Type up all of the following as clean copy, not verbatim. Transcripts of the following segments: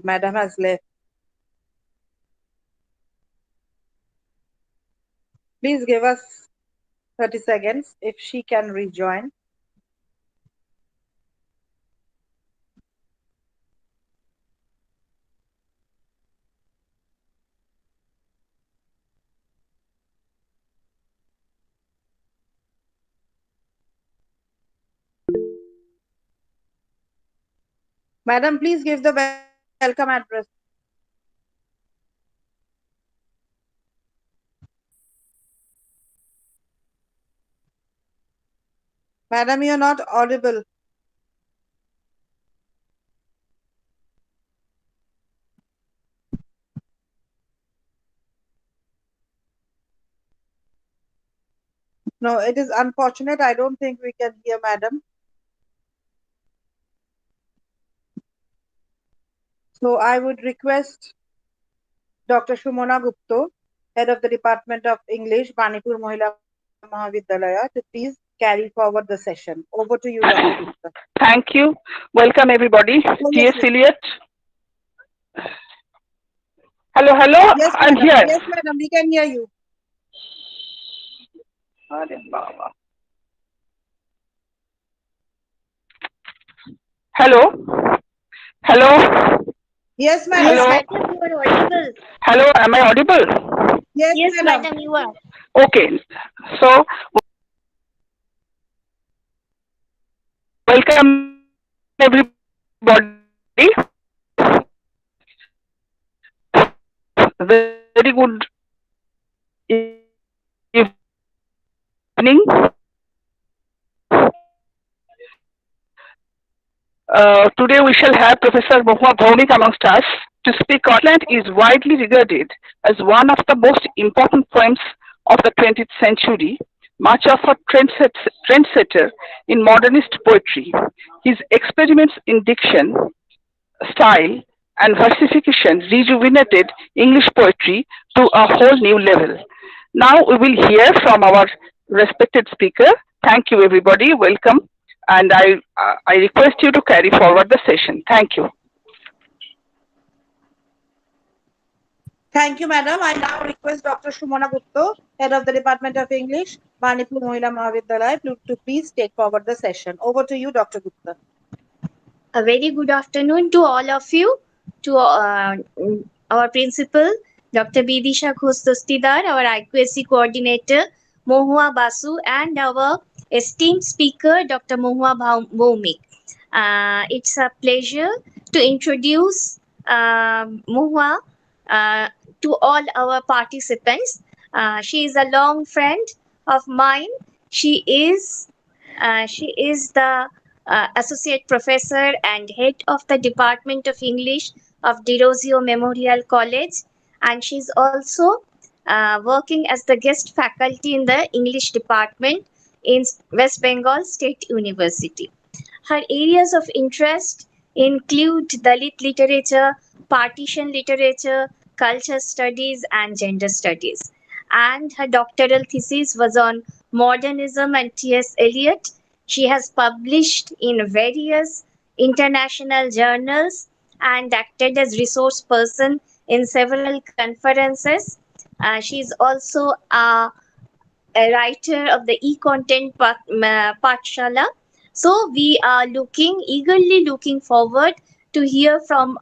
Madam has left. Please give us 30 seconds if she can rejoin. Madam, please give the welcome address. Madam, you're not audible. No, it is unfortunate. I don't think we can hear Madam. So I would request Dr. Shumona Gupta, Head of the Department of English, Banipur Mahila Mahavidyalaya, to please carry forward the session. Over to you, Dr. Gupta. Thank you. Welcome everybody. Oh, T.S. yes, Eliot. Hello, hello. yes, I'm madam. here. Yes, madam. We can hear you. Hello. Hello. Yes, madam. Hello. Yes, madam, you are audible. Hello. Am I audible? Yes, Yes, madam. madam, you are. Okay. So, welcome everybody. Very good evening. Today we shall have Professor Mahua Bhaumik amongst us to speak. Wasteland is widely regarded as one of the most important poems of the 20th century, much of a trendsetter in modernist poetry. His experiments in diction, style, and versification rejuvenated English poetry to a whole new level. Now we will hear from our respected speaker. Thank you, everybody. Welcome. And I request you to carry forward the session. Thank you. Thank you, madam. I now request Dr. Shumona Gupta, Head of the Department of English, Banipur Mahila Mahavidyalaya, to please take forward the session. Over to you, Dr. Gupta. A very good afternoon to all of you, to our principal, Dr. Bidisha Ghosh Dostidar, our IQAC coordinator, Mohua Basu, and our esteemed speaker, Dr. Mohua Bhaumik. It's a pleasure to introduce Mohua to all our participants. She is a long friend of mine. She is the associate professor and head of the Department of English of De Rosio Memorial College, and she's also working as the guest faculty in the English department in West Bengal State University. Her areas of interest include Dalit literature, partition literature, culture studies, and gender studies. And her doctoral thesis was on modernism and T.S. Eliot. She has published in various international journals and acted as resource person in several conferences. She is also a writer of the e-content Pathshala. So we are eagerly looking forward to hear from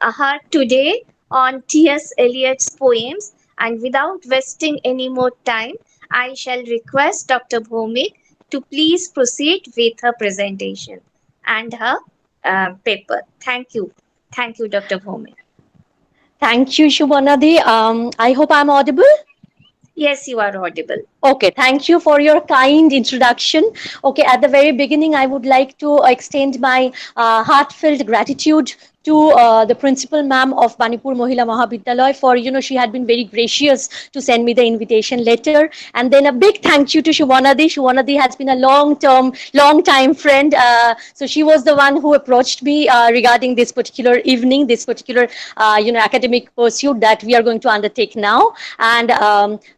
her today on T.S. Eliot's poems. And without wasting any more time, I shall request Dr. Bhaumik to please proceed with her presentation and her paper. Thank you. Thank you, Dr. Bhaumik. Thank you, Shubhanadi. I hope I'm audible. Yes, you are audible. Okay, thank you for your kind introduction. Okay, at the very beginning, I would like to extend my heartfelt gratitude to the principal ma'am of Banipur Mahila Mahavidyalaya for, she had been very gracious to send me the invitation letter. And then a big thank you to Shubhanadi. Shubhanadi has been a long time friend. So she was the one who approached me regarding this particular evening, this particular, academic pursuit that we are going to undertake now. And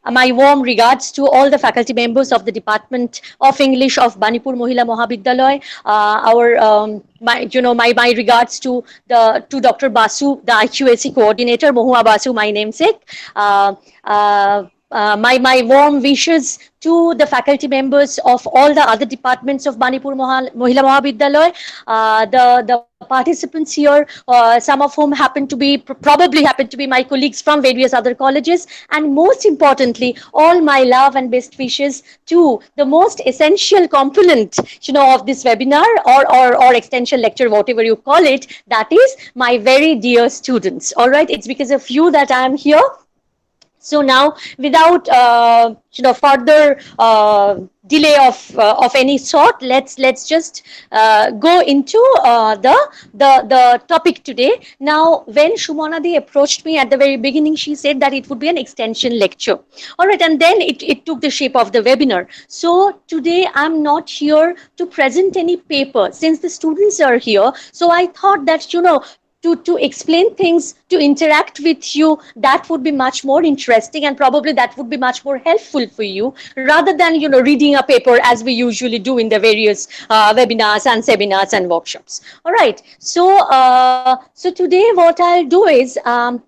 my warm regards to all the faculty members of the Department of English of Banipur Mahila Mahavidyalaya, our my regards to Dr. Basu, the IQAC coordinator, Mohua Basu, my namesake. My warm wishes to the faculty members of all the other departments of Banipur Mahila Mahavidyalaya, the participants here, some of whom probably happen to be my colleagues from various other colleges, and most importantly, all my love and best wishes to the most essential component, of this webinar or extension lecture, whatever you call it, that is my very dear students. All right, it's because of you that I am here. So now, without further delay of any sort, let's just go into the topic today. Now, when Shumonadi approached me at the very beginning, she said that it would be an extension lecture. All right, and then it took the shape of the webinar. So today I'm not here to present any paper since the students are here. So I thought that to explain things, to interact with you, that would be much more interesting, and probably that would be much more helpful for you, rather than reading a paper as we usually do in the various webinars and seminars and workshops. All right, so today what I'll do is T.S.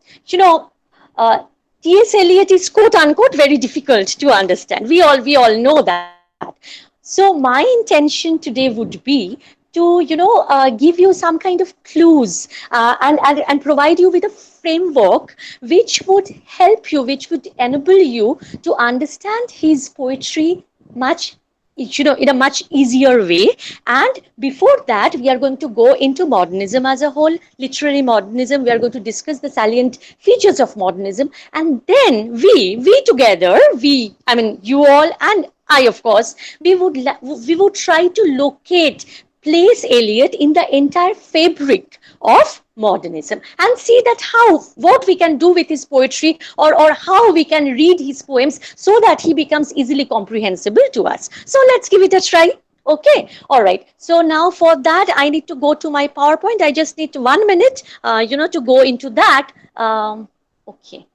Eliot is quote unquote very difficult to understand. We all know that. So my intention today would be to give you some kind of clues and provide you with a framework which would help you, which would enable you to understand his poetry much in a much easier way. And before that, we are going to go into modernism as a whole, literary modernism. We are going to discuss the salient features of modernism, and then we together, I mean you all and I, of course, we would try to locate, place Eliot in the entire fabric of modernism and see that what we can do with his poetry, or how we can read his poems so that he becomes easily comprehensible to us. So let's give it a try. Okay, all right. So now for that, I need to go to my PowerPoint. I just need 1 minute, to go into that. Okay.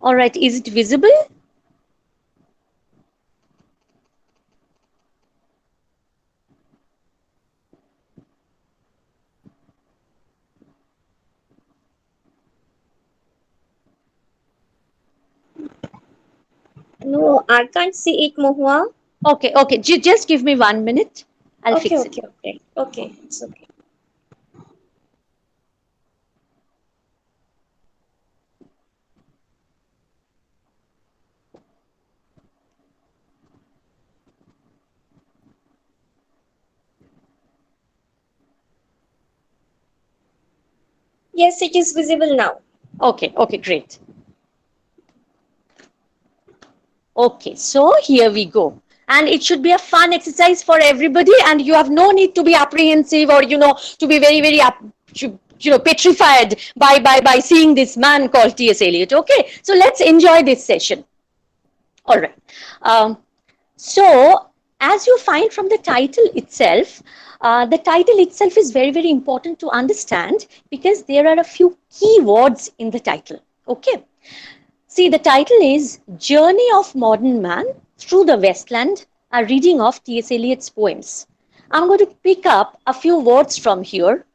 All right, is it visible? No, I can't see it, Mohua. Okay, just give me 1 minute. I'll fix it. Okay, it's okay. Yes, it is visible now. Okay, great. Okay, so here we go. And it should be a fun exercise for everybody, and you have no need to be apprehensive or, to be very, very, petrified by seeing this man called T.S. Eliot. Okay, so let's enjoy this session. All right. So, as you find from the title itself is very, very important to understand, because there are a few key words in the title. Okay. See, the title is Journey of Modern Man Through the Wasteland, a reading of T.S. Eliot's poems. I'm going to pick up a few words from here.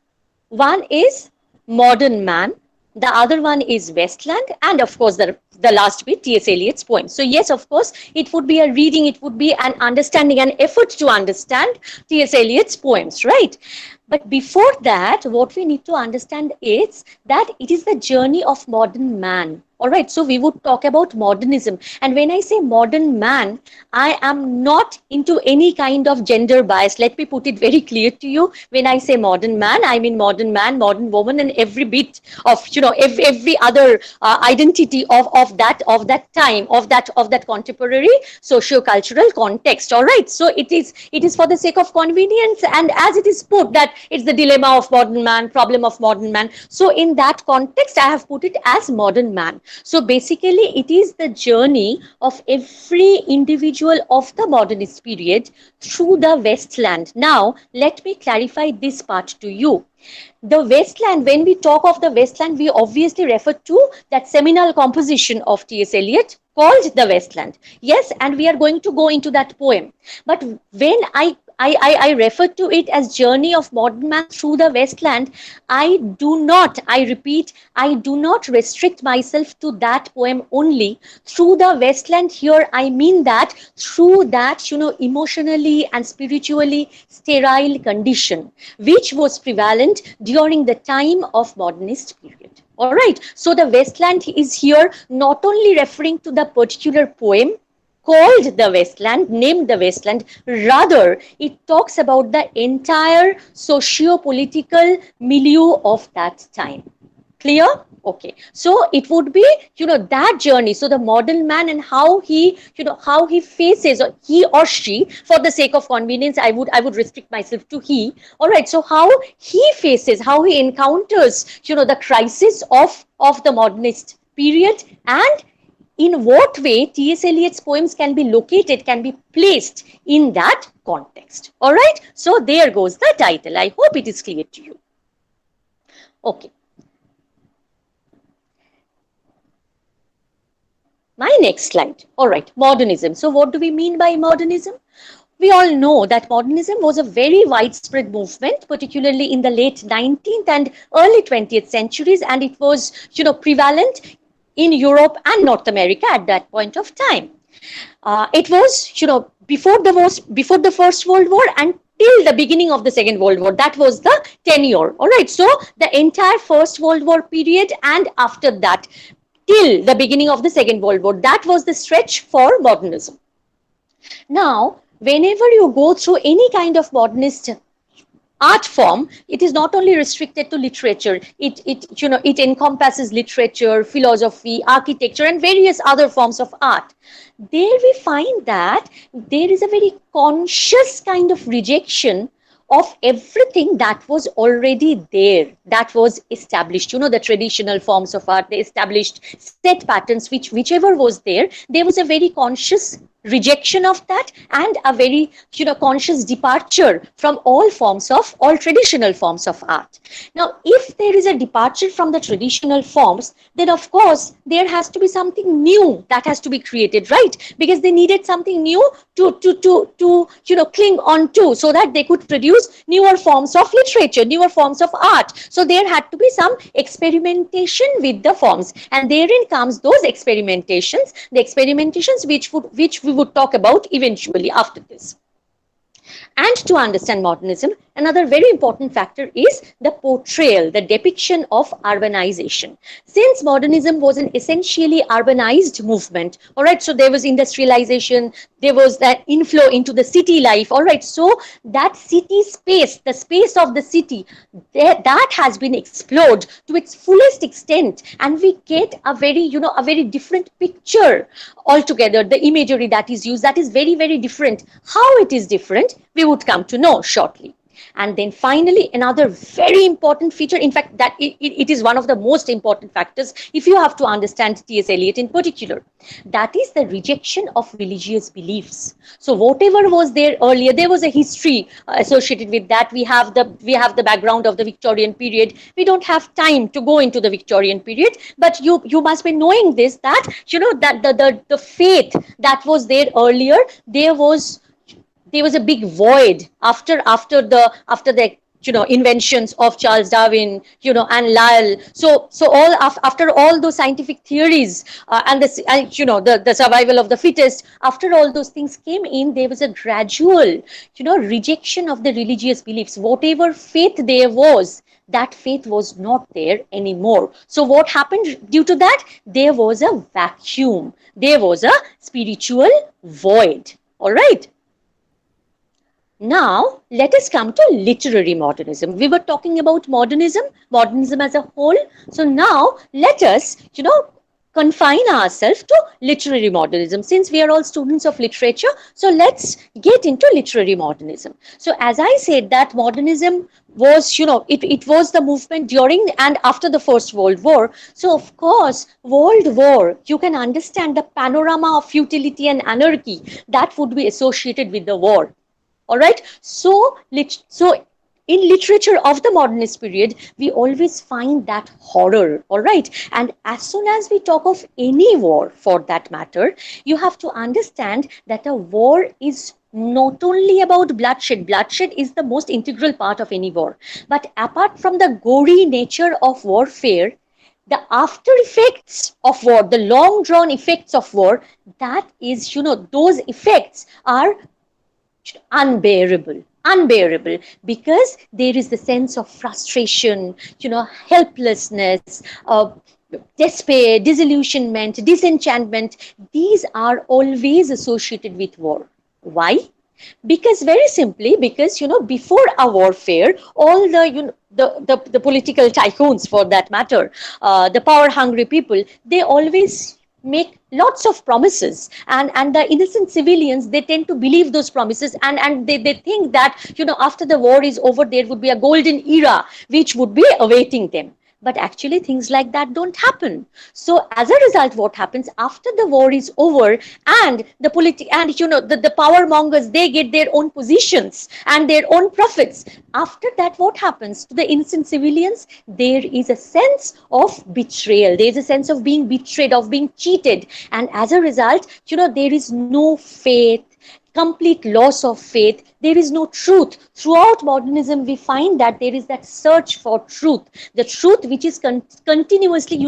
One is modern man, the other one is Wasteland, and of course the last bit, T.S. Eliot's poems. So yes, of course, it would be a reading, it would be an understanding, an effort to understand T.S. Eliot's poems, right? But before that, what we need to understand is that it is the journey of modern man. All right, so we would talk about modernism. And when I say modern man, I am not into any kind of gender bias. Let me put it very clear to you. When I say modern man, I mean modern man, modern woman, and every bit of, every other identity of that time, of that contemporary socio-cultural context. All right, so it is for the sake of convenience, and as it is put that that it's the dilemma of modern man, problem of modern man. So in that context, I have put it as modern man. So basically, it is the journey of every individual of the modernist period through the Westland. Now, let me clarify this part to you. The Wasteland, when we talk of the Wasteland, we obviously refer to that seminal composition of T.S. Eliot called the Wasteland. Yes, and we are going to go into that poem. But when I refer to it as journey of modern man through the Wasteland, I do not, I repeat, I do not restrict myself to that poem only. Through the Wasteland here, I mean that through that, emotionally and spiritually sterile condition, which was prevalent during the time of modernist period. All right. So the Wasteland is here not only referring to the particular poem called the Wasteland, named the Wasteland, rather it talks about the entire socio-political milieu of that time. Clear? Okay. So it would be, that journey. So the modern man and how he, how he faces, or he or she, for the sake of convenience, I would restrict myself to he. All right. So how he faces, how he encounters, the crisis of the modernist period, and in what way T.S. Eliot's poems can be located, can be placed in that context. All right. So there goes the title. I hope it is clear to you. Okay. My next slide. All right, modernism. So what do we mean by modernism? We all know that modernism was a very widespread movement, particularly in the late 19th and early 20th centuries, and it was, prevalent in Europe and North America at that point of time. It was, before the First World War and till the beginning of the Second World War. That was the tenure. All right, so the entire First World War period and after that, till the beginning of the Second World War. That was the stretch for modernism. Now, whenever you go through any kind of modernist art form, it is not only restricted to literature. It encompasses literature, philosophy, architecture, and various other forms of art. There we find that there is a very conscious kind of rejection of everything that was already there, that was established, the traditional forms of art, the established set patterns, whichever was there was a very conscious rejection of that and a very conscious departure from all traditional forms of art. Now, if there is a departure from the traditional forms, then of course there has to be something new that has to be created, right? Because they needed something new to cling on to, so that they could produce newer forms of literature, newer forms of art. So there had to be some experimentation with the forms, and therein comes those experimentations, the experimentations which we would talk about eventually after this. And to understand modernism, another very important factor is the portrayal, the depiction of urbanization. Since modernism was an essentially urbanized movement, all right, so there was industrialization, there was that inflow into the city life, all right, so that city space, the space of the city, that has been explored to its fullest extent, and we get a very different picture altogether. The imagery that is used, that is very, very different. How it is different, we would come to know shortly. And then finally, another very important feature, in fact, that it is one of the most important factors if you have to understand T.S. Eliot in particular, that is the rejection of religious beliefs. So whatever was there earlier, there was a history associated with that. We have the background of the Victorian period. We don't have time to go into the Victorian period, but you must be knowing this, that that the faith that was there earlier, there was a big void after the inventions of Charles Darwin, and Lyell. So after all those scientific theories and the survival of the fittest, after all those things came in, there was a gradual, rejection of the religious beliefs. Whatever faith there was, that faith was not there anymore. So what happened due to that? There was a vacuum. There was a spiritual void. All right. Now, let us come to literary modernism. We were talking about modernism as a whole. So now, let us, confine ourselves to literary modernism. Since we are all students of literature, so let's get into literary modernism. So as I said, that modernism was, it was the movement during and after the First World War. So of course, World War, you can understand the panorama of futility and anarchy that would be associated with the war. All right. So in literature of the modernist period, we always find that horror. All right. And as soon as we talk of any war, for that matter, you have to understand that a war is not only about bloodshed. Bloodshed is the most integral part of any war. But apart from the gory nature of warfare, the after effects of war, the long drawn effects of war, that is, those effects are unbearable, because there is the sense of frustration, helplessness, despair, disillusionment, disenchantment. These are always associated with war. Why? Because very simply, because before a warfare, all the the political tycoons, for that matter, the power hungry people, they always make lots of promises, and the innocent civilians, they tend to believe those promises, and they think that after the war is over, there would be a golden era which would be awaiting them. But actually things like that don't happen. So as a result, what happens after the war is over, and the power mongers, they get their own positions and their own profits. After that, what happens to the innocent civilians? There is a sense of betrayal, there is a sense of being betrayed, of being cheated, and as a result, there is no faith, complete loss of faith. There is no truth. Throughout modernism, we find that there is that search for truth, the truth which is continuously,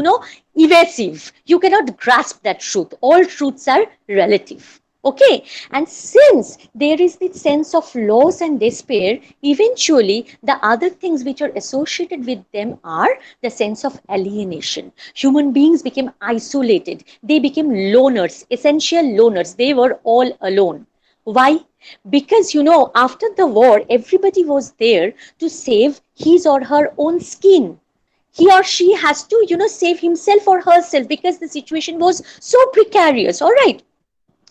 evasive. You cannot grasp that truth. All truths are relative. Okay, and since there is this sense of loss and despair, eventually the other things which are associated with them are the sense of alienation. Human beings became isolated, they became loners, essential loners. They were all alone. Why? Because, after the war, everybody was there to save his or her own skin. He or she has to, save himself or herself, because the situation was so precarious. All right.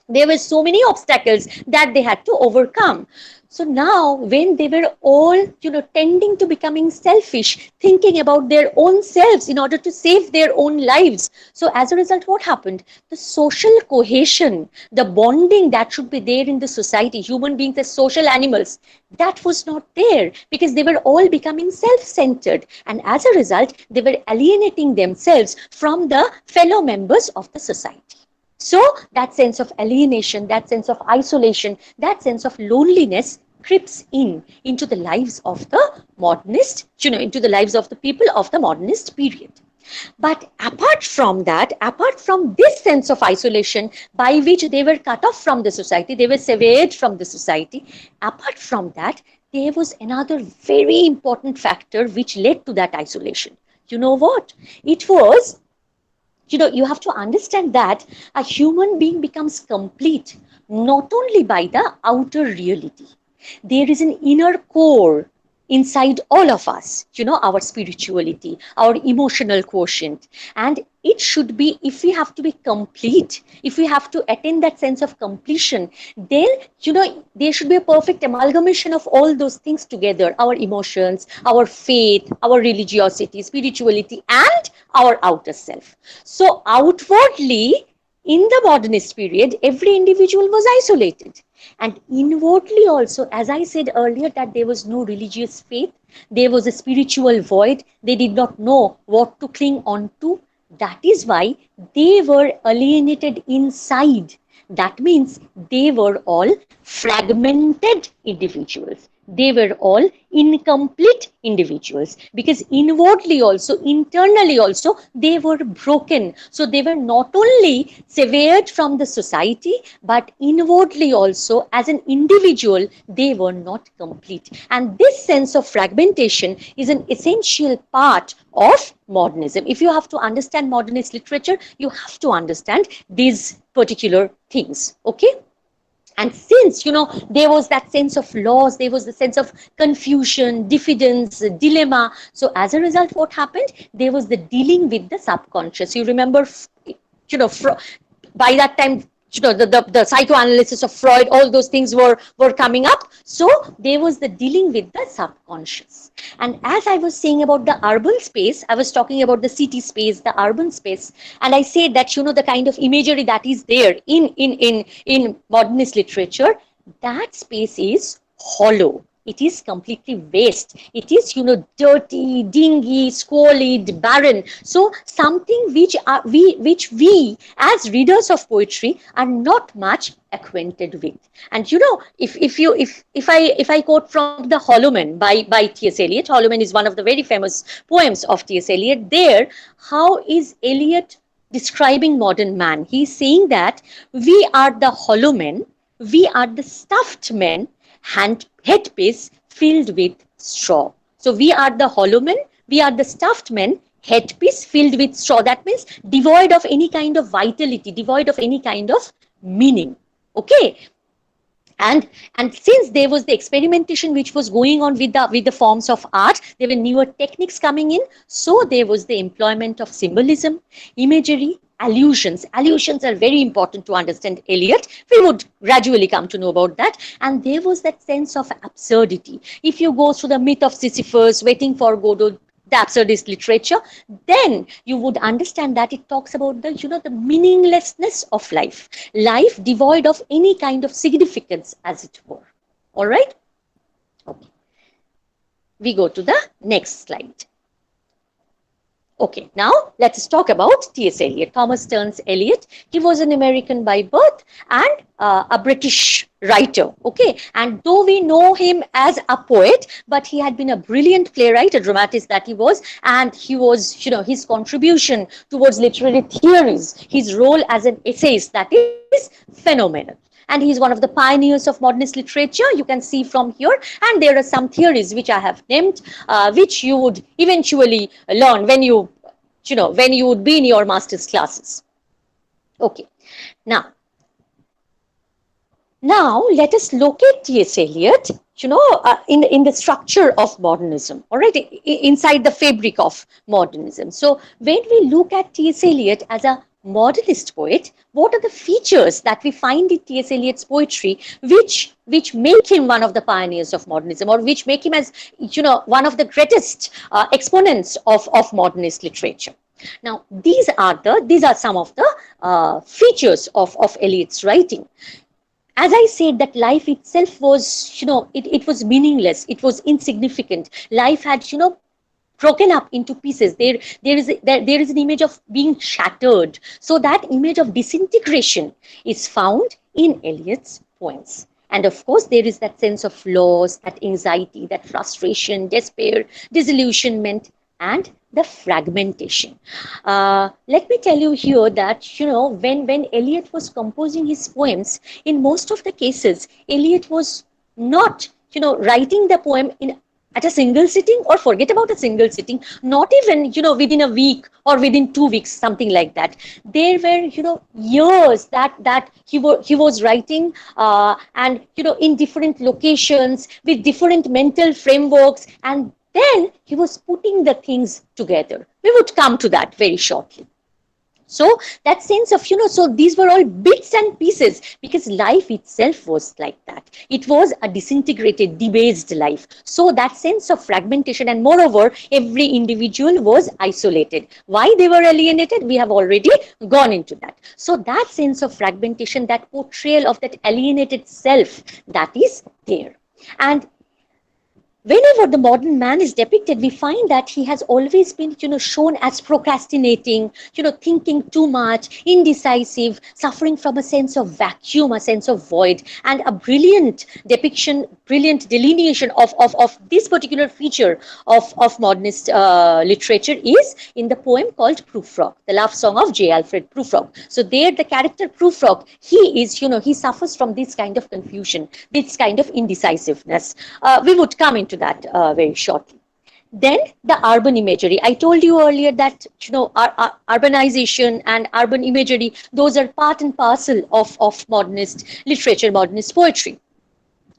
There were so many obstacles that they had to overcome. So now, when they were all, tending to becoming selfish, thinking about their own selves in order to save their own lives. So as a result, what happened? The social cohesion, the bonding that should be there in the society, human beings as social animals, that was not there, because they were all becoming self-centered. And as a result, they were alienating themselves from the fellow members of the society. So that sense of alienation, that sense of isolation, that sense of loneliness creeps into the lives of the modernist, into the lives of the people of the modernist period. But apart from that, apart from this sense of isolation by which they were cut off from the society, they were severed from the society, apart from that, there was another very important factor which led to that isolation. You know what? It was, you have to understand that a human being becomes complete not only by the outer reality. There is an inner core inside all of us, our spirituality, our emotional quotient. And it should be, if we have to be complete, if we have to attain that sense of completion, then, there should be a perfect amalgamation of all those things together: our emotions, our faith, our religiosity, spirituality, and our outer self. So outwardly, in the modernist period, every individual was isolated. And inwardly also, as I said earlier, that there was no religious faith, there was a spiritual void, they did not know what to cling on to. That is why they were alienated inside. That means they were all fragmented individuals. They were all incomplete individuals, because inwardly also, internally also, they were broken. So they were not only severed from the society, but inwardly also, as an individual, they were not complete. And this sense of fragmentation is an essential part of modernism. If you have to understand modernist literature, you have to understand these particular things. Okay? And since, there was that sense of loss, there was the sense of confusion, diffidence, dilemma. So as a result, what happened? There was the dealing with the subconscious. You remember by that time, the psychoanalysis of Freud, all those things were coming up. So there was the dealing with the subconscious. And as I was saying about the urban space, I was talking about the city space, the urban space, and I said that the kind of imagery that is there in modernist literature, that space is hollow. It is completely waste. It is, dirty, dingy, squalid, barren. So something which we as readers of poetry are not much acquainted with. And if I quote from the Hollow Man by T.S. Eliot, Hollow Man is one of the very famous poems of T.S. Eliot. There, how is Eliot describing modern man? He's saying that we are the hollow men, we are the stuffed men, headpiece filled with straw. So we are the hollow men, we are the stuffed men, headpiece filled with straw. That means devoid of any kind of vitality, devoid of any kind of meaning. Okay. And since there was the experimentation which was going on with the forms of art, there were newer techniques coming in. So there was the employment of symbolism, imagery, allusions. Allusions are very important to understand Eliot. We would gradually come to know about that. And there was that sense of absurdity. If you go through the myth of Sisyphus, Waiting for Godot, the absurdist literature, then you would understand that it talks about the meaninglessness of life, life devoid of any kind of significance, as it were. All right. Okay. We go to the next slide. Okay, now let us talk about T.S. Eliot, Thomas Stearns Eliot. He was an American by birth and a British writer. Okay, and though we know him as a poet, but he had been a brilliant playwright, a dramatist that he was, and he was, his contribution towards literary theories, his role as an essayist, that is phenomenal. And he's one of the pioneers of modernist literature, you can see from here. And there are some theories which I have named, which you would eventually learn when you would be in your master's classes. Okay. Now let us locate T.S. Eliot, in the structure of modernism, all right, inside the fabric of modernism. So when we look at T.S. Eliot as a modernist poet, what are the features that we find in T.S. Eliot's poetry which make him one of the pioneers of modernism, or which make him as one of the greatest exponents of modernist literature? Now these are some of the features of Eliot's writing. As I said, that life itself was, it was meaningless, it was insignificant. Life had, broken up into pieces. There is an image of being shattered. So that image of disintegration is found in Eliot's poems. And of course, there is that sense of loss, that anxiety, that frustration, despair, disillusionment, and the fragmentation. Let me tell you here that, when Eliot was composing his poems, in most of the cases, Eliot was not, writing the poem at a single sitting, or forget about a single sitting, not even, within a week or within 2 weeks, something like that. There were, years that he was writing, and, in different locations with different mental frameworks, and then he was putting the things together. We would come to that very shortly. So that sense of, so these were all bits and pieces, because life itself was like that. It was a disintegrated, debased life. So that sense of fragmentation, and moreover, every individual was isolated. Why they were alienated? We have already gone into that. So that sense of fragmentation, that portrayal of that alienated self, that is there. And whenever the modern man is depicted, we find that he has always been, shown as procrastinating, thinking too much, indecisive, suffering from a sense of vacuum, a sense of void. And a brilliant depiction, brilliant delineation of this particular feature of modernist literature is in the poem called Proofrock, the love song of J. Alfred Proofrock. So there, the character Proofrock, he is, he suffers from this kind of confusion, this kind of indecisiveness. We would come into that very shortly. Then the urban imagery. I told you earlier that our urbanization and urban imagery, those are part and parcel of modernist literature, modernist poetry.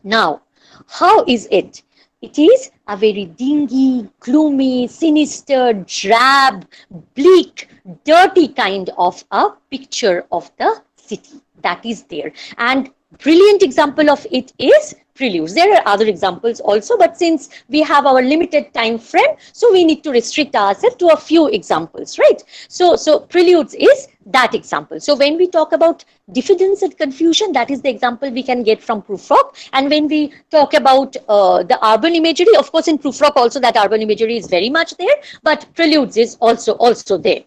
Now, how is it It is a very dingy, gloomy, sinister, drab, bleak, dirty kind of a picture of the city that is there. And brilliant example of it is Preludes. There are other examples also, but since we have our limited time frame, so we need to restrict ourselves to a few examples, right? So Preludes is that example. So when we talk about diffidence and confusion, that is the example we can get from Proofrock. And when we talk about the urban imagery, of course in Proofrock also that urban imagery is very much there, but Preludes is also there.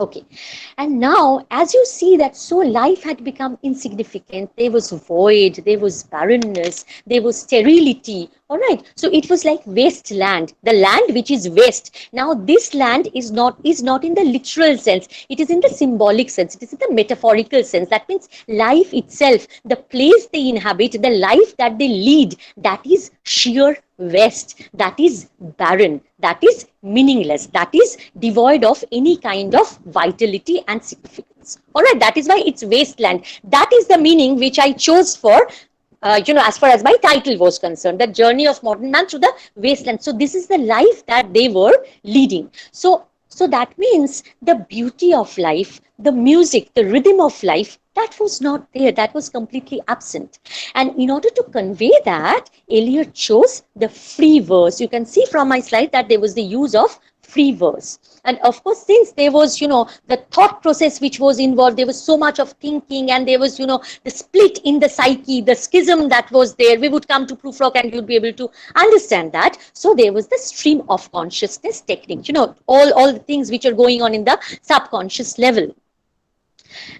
Okay, and now as you see that so life had become insignificant, there was void, there was barrenness, there was sterility, all right. So it was like wasteland, the land which is waste. Now this land is not in the literal sense, it is in the symbolic sense, it is in the metaphorical sense. That means life itself, the place they inhabit, the life that they lead, that is sheer waste, that is barren, that is meaningless, that is devoid of any kind of vitality and significance. All right, that is why it's wasteland. That is the meaning which I chose for as far as my title was concerned, the journey of modern man through the wasteland. So this is the life that they were leading. So that means the beauty of life, the music, the rhythm of life, that was not there, that was completely absent. And in order to convey that, Eliot chose the free verse. You can see from my slide that there was the use of free verse. And of course, since there was, the thought process which was involved, there was so much of thinking, and there was, the split in the psyche, the schism that was there. We would come to Proofrock and you'll be able to understand that. So there was the stream of consciousness technique, all the things which are going on in the subconscious level.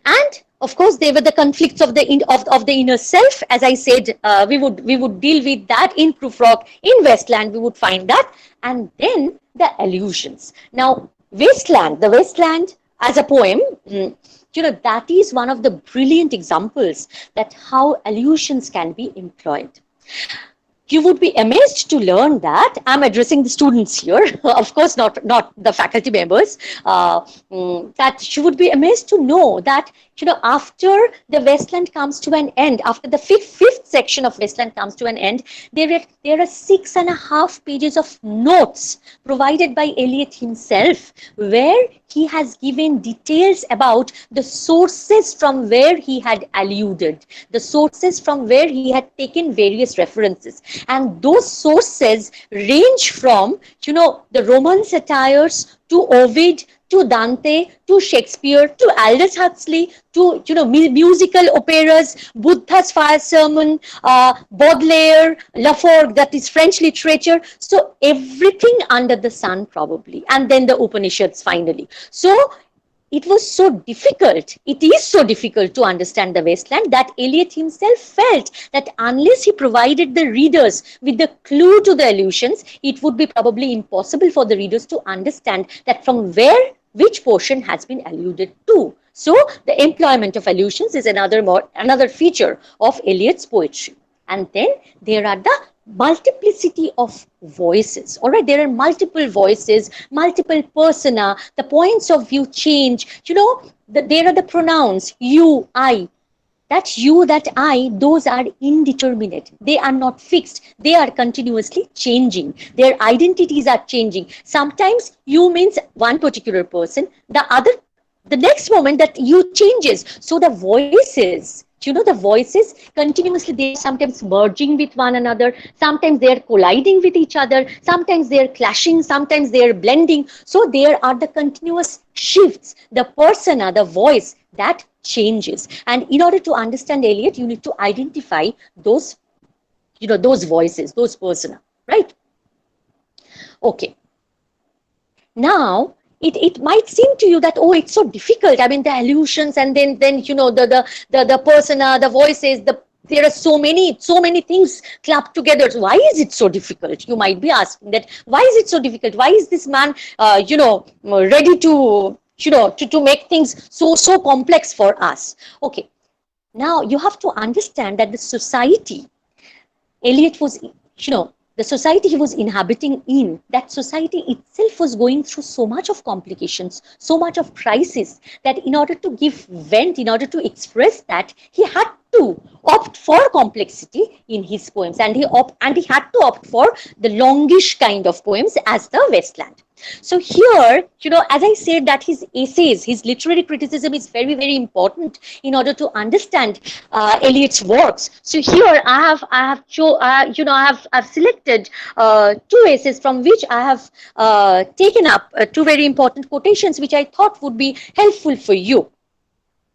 And of course, there were the conflicts of the inner self. As I said, we would deal with that in Proofrock. In Wasteland, we would find that. And then the allusions. Now, the Wasteland as a poem, that is one of the brilliant examples that how allusions can be employed. You would be amazed to learn that I'm addressing the students here, of course not the faculty members, that you would be amazed to know that after the Wasteland comes to an end, after the fifth section of Wasteland comes to an end, there are 6.5 pages of notes provided by Eliot himself, where he has given details about the sources from where he had alluded, the sources from where he had taken various references. And those sources range from, the Roman satires to Ovid, to Dante, to Shakespeare, to Aldous Huxley, to musical operas, Buddha's Fire Sermon, Baudelaire, Laforgue, that is French literature. So everything under the sun probably, and then the Upanishads finally. So it was so difficult, it is so difficult to understand the Wasteland that Eliot himself felt that unless he provided the readers with the clue to the allusions, it would be probably impossible for the readers to understand that from which portion has been alluded to. So the employment of allusions is another feature of Eliot's poetry. And then there are the multiplicity of voices. All right, there are multiple voices, multiple persona, the points of view change. There are the pronouns you, I. That you, that I, those are indeterminate. They are not fixed. They are continuously changing. Their identities are changing. Sometimes you means one particular person, the next moment that you changes. So the voices, the voices continuously, they are sometimes merging with one another, sometimes they are colliding with each other, sometimes they are clashing, sometimes they are blending. So there are the continuous shifts, the persona, the voice that changes. And in order to understand Eliot, you need to identify those, those voices, those persona, right? Okay. Now, it might seem to you that, oh, it's so difficult. I mean, the allusions, and then the persona, the voices, there are so many things clubbed together. So why is it so difficult? You might be asking that. Why is it so difficult? Why is this man, ready to make things so complex for us? Okay. Now you have to understand that the society Eliot was, the society he was inhabiting in, that society itself was going through so much of complications, so much of crisis, that in order to give vent, in order to express that, he had to opt for complexity in his poems, and he had to opt for the longish kind of poems as the Wasteland. So here, as I said, that his essays, his literary criticism is very, very important in order to understand Eliot's works. So here I've selected two essays from which I have taken up two very important quotations which I thought would be helpful for you.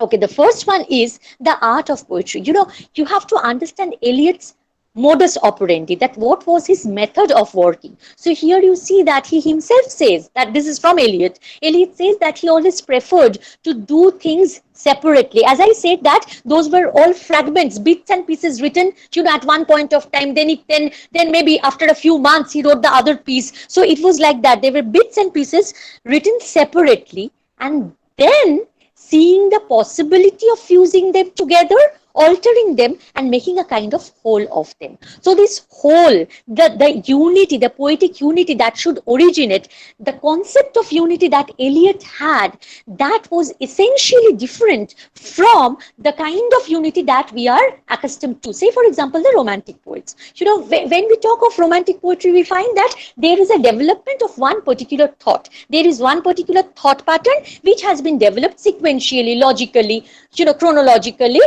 Okay, the first one is the art of poetry. You have to understand Eliot's modus operandi, that what was his method of working. So here you see that he himself says that, this is from Eliot. Eliot says that he always preferred to do things separately. As I said, that those were all fragments, bits and pieces written, at one point of time. Then maybe after a few months he wrote the other piece. So it was like that. They were bits and pieces written separately, and then seeing the possibility of fusing them together, altering them, and making a kind of whole of them. So this whole, the unity, the poetic unity that should originate, the concept of unity that Eliot had, that was essentially different from the kind of unity that we are accustomed to. Say, for example, the Romantic poets. When we talk of Romantic poetry, we find that there is a development of one particular thought. There is one particular thought pattern which has been developed sequentially, logically, chronologically,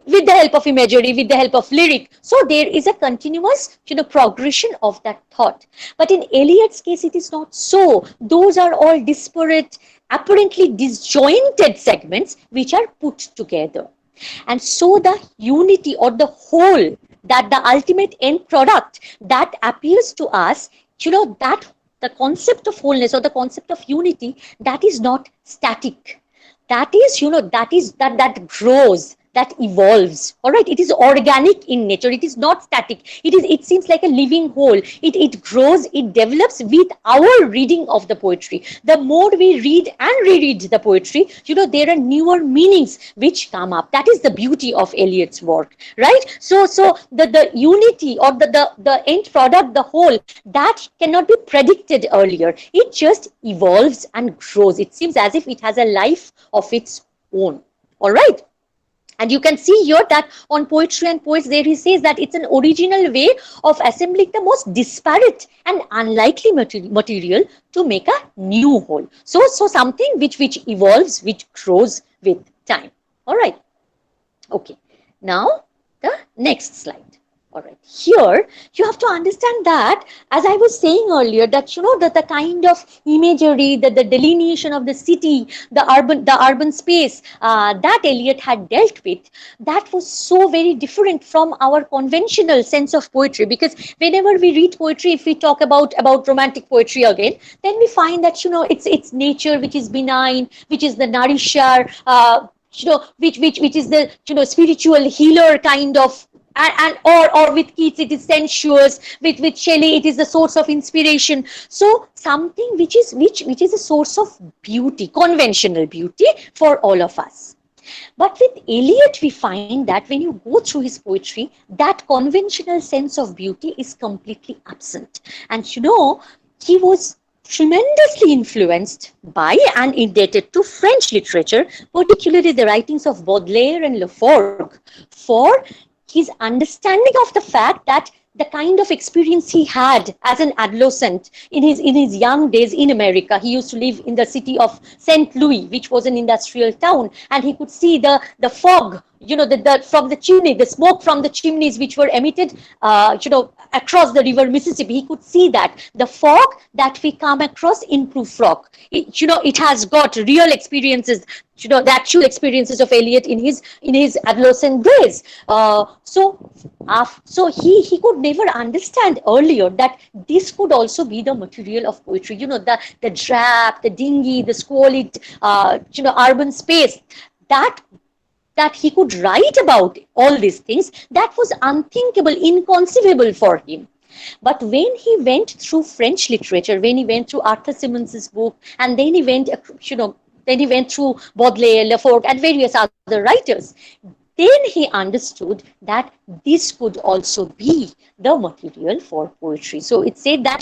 with the help of imagery, with the help of lyric. So there is a continuous, progression of that thought. But in Eliot's case, it is not so. Those are all disparate, apparently disjointed segments which are put together. And so the unity or the whole, that the ultimate end product that appears to us, that the concept of wholeness or the concept of unity, that is not static. That is, that grows, that evolves. All right, it is organic in nature. It is not static. It seems like a living whole. It grows, it develops with our reading of the poetry. The more we read and reread the poetry, there are newer meanings which come up. That is the beauty of Eliot's work, right? So the unity or the end product, the whole, that cannot be predicted earlier. It just evolves and grows. It seems as if it has a life of its own. All right. And you can see here that on Poetry and Poets, there he says that it's an original way of assembling the most disparate and unlikely material to make a new whole. So something which evolves, which grows with time. All right. Okay. Now the next slide. All right, here you have to understand that, as I was saying earlier, that that the kind of imagery, the delineation of the city, the urban space that Eliot had dealt with, that was so very different from our conventional sense of poetry. Because whenever we read poetry, if we talk about Romantic poetry again, then we find that it's nature which is benign, which is the nourisher, which is the spiritual healer kind of. Or with Keats it is sensuous, with Shelley it is the source of inspiration. So something which is a source of beauty, conventional beauty for all of us. But with Eliot we find that when you go through his poetry, that conventional sense of beauty is completely absent. And he was tremendously influenced by and indebted to French literature, particularly the writings of Baudelaire and Le Forgue, for his understanding of the fact that the kind of experience he had as an adolescent in his young days in America. He used to live in the city of St. Louis, which was an industrial town, and he could see the fog, from the chimney, the smoke from the chimneys which were emitted, across the river Mississippi. He could see that the fog that we come across in Proofrock, it has got real experiences, the actual experiences of Eliot in his adolescent days. So he could never understand earlier that this could also be the material of poetry. The drab, the dingy, the squalid, urban space, that he could write about all these things, that was unthinkable, inconceivable for him. But when he went through French literature, when he went through Arthur Symons's book, and then he went, through Baudelaire, Le Forgue, and various other writers, then he understood that this could also be the material for poetry. So it said that,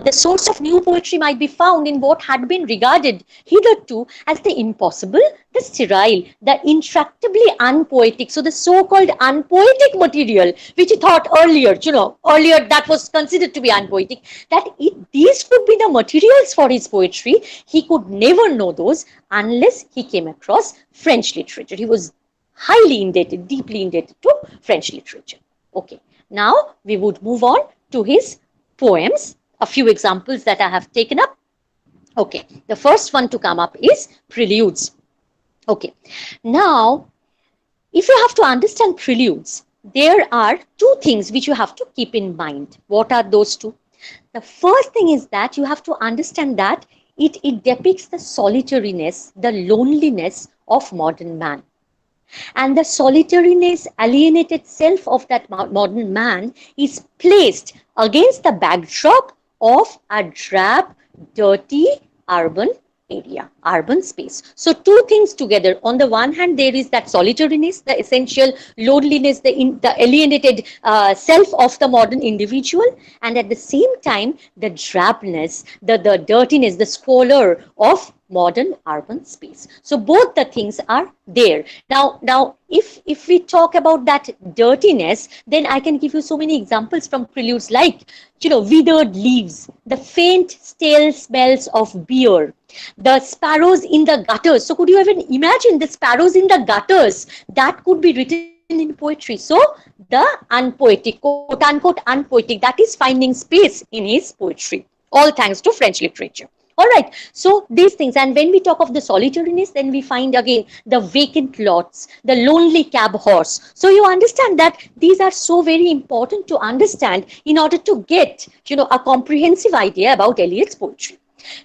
the source of new poetry might be found in what had been regarded hitherto as the impossible, the sterile, the intractably unpoetic. So the so-called unpoetic material, which he thought earlier, earlier that was considered to be unpoetic, that these could be the materials for his poetry. He could never know those unless he came across French literature. He was highly indebted, deeply indebted to French literature. Okay, now we would move on to his poems, a few examples that I have taken up. Okay, the first one to come up is Preludes. Okay, now if you have to understand Preludes, there are two things which you have to keep in mind. What are those two? The first thing is that you have to understand that it depicts the solitariness, the loneliness of modern man. And the solitariness, alienated self of that modern man is placed against the backdrop of a drab, dirty, urban area, urban space. So two things together. On the one hand, there is that solitariness, the essential loneliness, the alienated self of the modern individual, and at the same time, the drabness, the dirtiness, the squalor of modern urban space. So both the things are there. Now if we talk about that dirtiness, then I can give you so many examples from Preludes, like withered leaves, the faint stale smells of beer, the sparrows in the gutters. So could you even imagine the sparrows in the gutters? That could be written in poetry. So the unpoetic, quote unquote unpoetic, that is finding space in his poetry, all thanks to French literature. All right, so these things. And when we talk of the solitariness, then we find again the vacant lots, the lonely cab horse. So you understand that these are so very important to understand in order to get, a comprehensive idea about Eliot's poetry.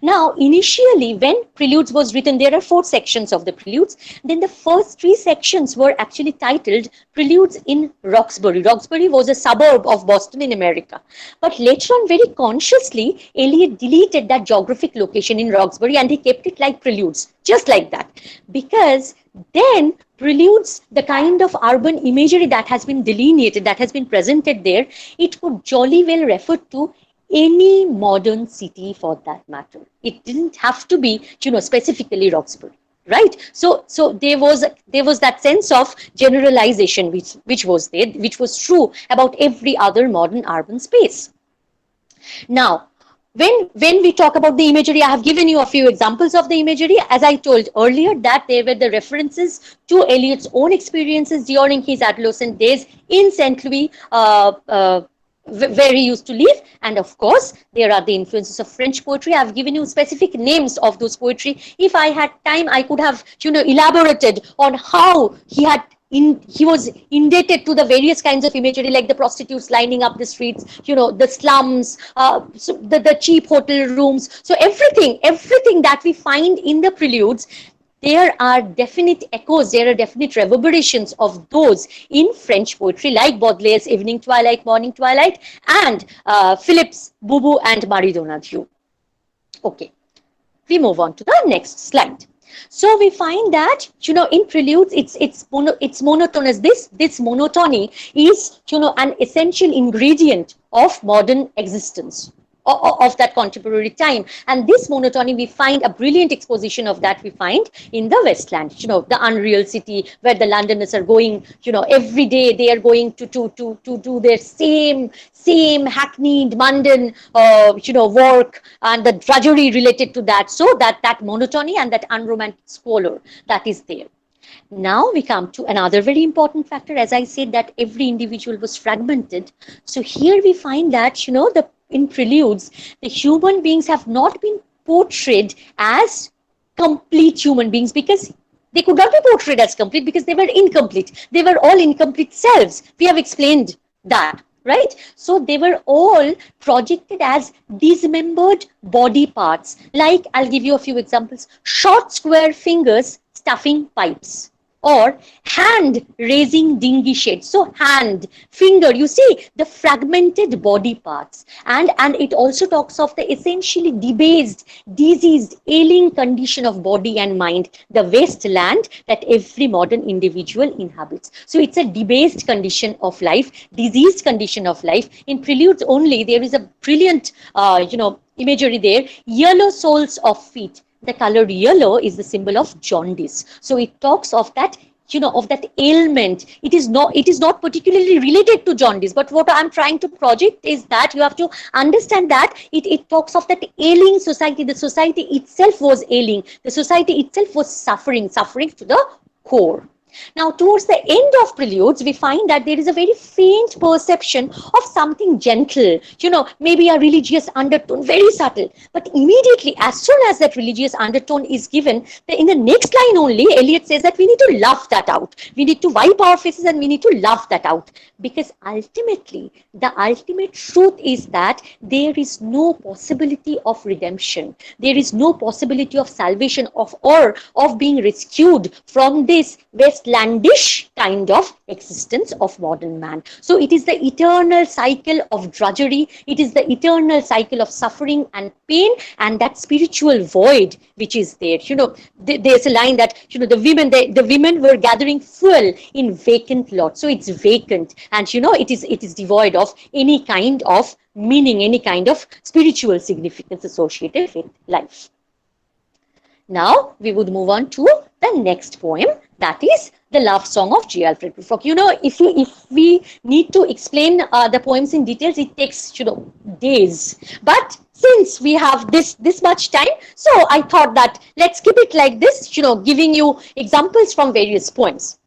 Now, initially, when Preludes was written, there are 4 sections of the Preludes. Then the first 3 sections were actually titled Preludes in Roxbury. Roxbury was a suburb of Boston in America. But later on, very consciously, Eliot deleted that geographic location in Roxbury and he kept it like Preludes, just like that. Because then Preludes, the kind of urban imagery that has been delineated, that has been presented there, it could jolly well refer to any modern city for that matter. It didn't have to be, specifically Roxbury, right? So there was that sense of generalization which was there, which was true about every other modern urban space. Now, when we talk about the imagery, I have given you a few examples of the imagery. As I told earlier, that there were the references to Eliot's own experiences during his adolescent days in St. Louis, where he used to live. And of course, there are the influences of French poetry. I've given you specific names of those poetry. If I had time, I could have, elaborated on how he was indebted to the various kinds of imagery, like the prostitutes lining up the streets, the slums, so the cheap hotel rooms. So everything that we find in the Preludes, there are definite echoes, there are definite reverberations of those in French poetry, like Baudelaire's Evening Twilight, Morning Twilight, and Philip's Bubu and Marie Donadieu. Okay, we move on to the next slide. So we find that, in Preludes, it's monotonous. This monotony is, an essential ingredient of modern existence, of that contemporary time. And this monotony, we find a brilliant exposition of that we find in the Wasteland, the unreal city where the Londoners are going, every day they are going to do their same hackneyed, mundane, work, and the drudgery related to that. So that monotony and that unromantic squalor that is there. Now we come to another very important factor. As I said, that every individual was fragmented. So here we find that, in Preludes, the human beings have not been portrayed as complete human beings, because they could not be portrayed as complete because they were incomplete. They were all incomplete selves. We have explained that, right? So they were all projected as dismembered body parts. Like, I'll give you a few examples. Short square fingers stuffing pipes. or hand raising dinghy shade. So hand, finger, you see the fragmented body parts, and it also talks of the essentially debased, diseased, ailing condition of body and mind, the wasteland that every modern individual inhabits. So it's a debased condition of life, diseased condition of life. In Preludes only, there is a brilliant, imagery there. Yellow soles of feet. The color yellow is the symbol of jaundice. So it talks of that, of that ailment. It is not particularly related to jaundice, but what I'm trying to project is that you have to understand that it talks of that ailing society. The society itself was ailing. The society itself was suffering to the core. Now, towards the end of Preludes, we find that there is a very faint perception of something gentle, maybe a religious undertone, very subtle. But immediately, as soon as that religious undertone is given, in the next line only, Eliot says that we need to laugh that out. We need to wipe our faces and we need to laugh that out. Because ultimately, the ultimate truth is that there is no possibility of redemption. There is no possibility of salvation, or of being rescued from this Westlandish kind of existence of modern man. So it is the eternal cycle of drudgery, it is the eternal cycle of suffering and pain, and that spiritual void which is there. There's a line that, the women were gathering fuel in vacant lots. So it's vacant, and it is devoid of any kind of meaning, any kind of spiritual significance associated with life. Now we would move on to the next poem, that is the love song of J. Alfred Proofrock. If we need to explain the poems in details, it takes days. But since we have this much time, so I thought that let's keep it like this, giving you examples from various poems.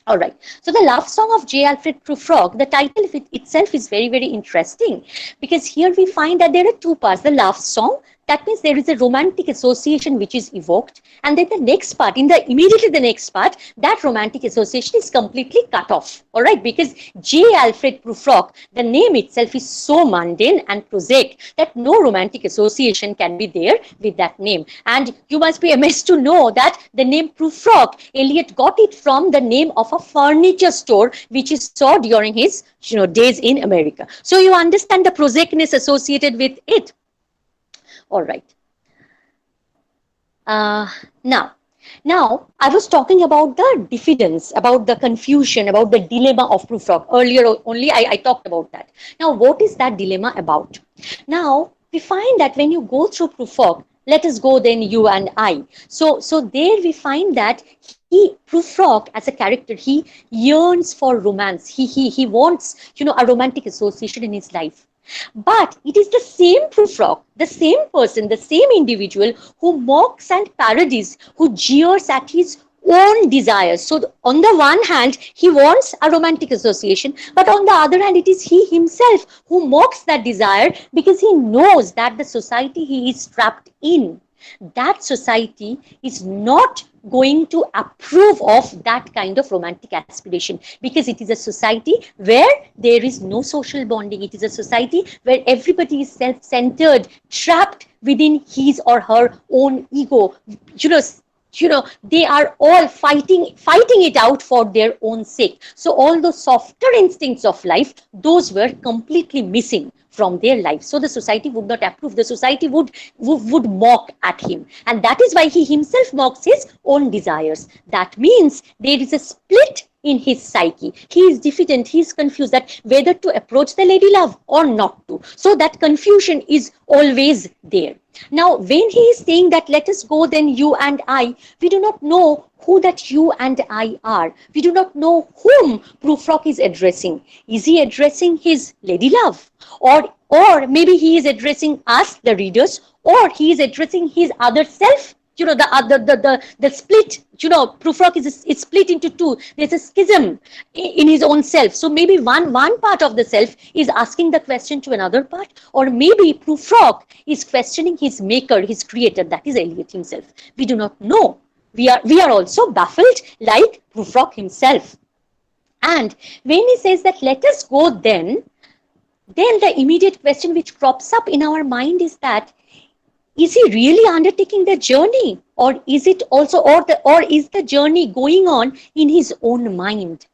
All right. So the love song of J. Alfred Proofrock, the title of it itself is very, very interesting, because here we find that there are two parts. The love song, that means there is a romantic association which is evoked, and then the next part, immediately the next part, that romantic association is completely cut off. All right, because J. Alfred Proofrock, the name itself is so mundane and prosaic that no romantic association can be there with that name. And you must be amazed to know that the name Proofrock, Eliot got it from the name of a furniture store which he saw during his days in America. So you understand the prosaicness associated with it. All right. Now, I was talking about the diffidence, about the confusion, about the dilemma of Proofrock. Earlier only I talked about that. Now, what is that dilemma about? Now, we find that when you go through Proofrock, let us go then you and I. So there we find that Proofrock as a character, he yearns for romance. He wants, a romantic association in his life. But it is the same Proofrock, the same person, the same individual who mocks and parodies, who jeers at his own desires. So on the one hand, he wants a romantic association, but on the other hand, it is he himself who mocks that desire, because he knows that the society he is trapped in, that society is not going to approve of that kind of romantic aspiration, because it is a society where there is no social bonding. It is a society where everybody is self-centered, trapped within his or her own ego. They are all fighting it out for their own sake. So all those softer instincts of life, those were completely missing from their life. So the society would not approve. The society would mock at him. And that is why he himself mocks his own desires. That means there is a split in his psyche. He is diffident, he is confused that whether to approach the lady love or not to. So that confusion is always there. Now, when he is saying that let us go then you and I, we do not know who that you and I are. We do not know whom Proofrock is addressing. Is he addressing his lady love? Or maybe he is addressing us, the readers, or he is addressing his other self. The split, Proofrock is split into two. There's a schism in his own self. So maybe one part of the self is asking the question to another part, or maybe Proofrock is questioning his maker, his creator, that is Eliot himself. We do not know. We are also baffled like Proofrock himself. And when he says that let us go then the immediate question which crops up in our mind is that is he really undertaking the journey, or is it also, or is the journey going on in his own mind?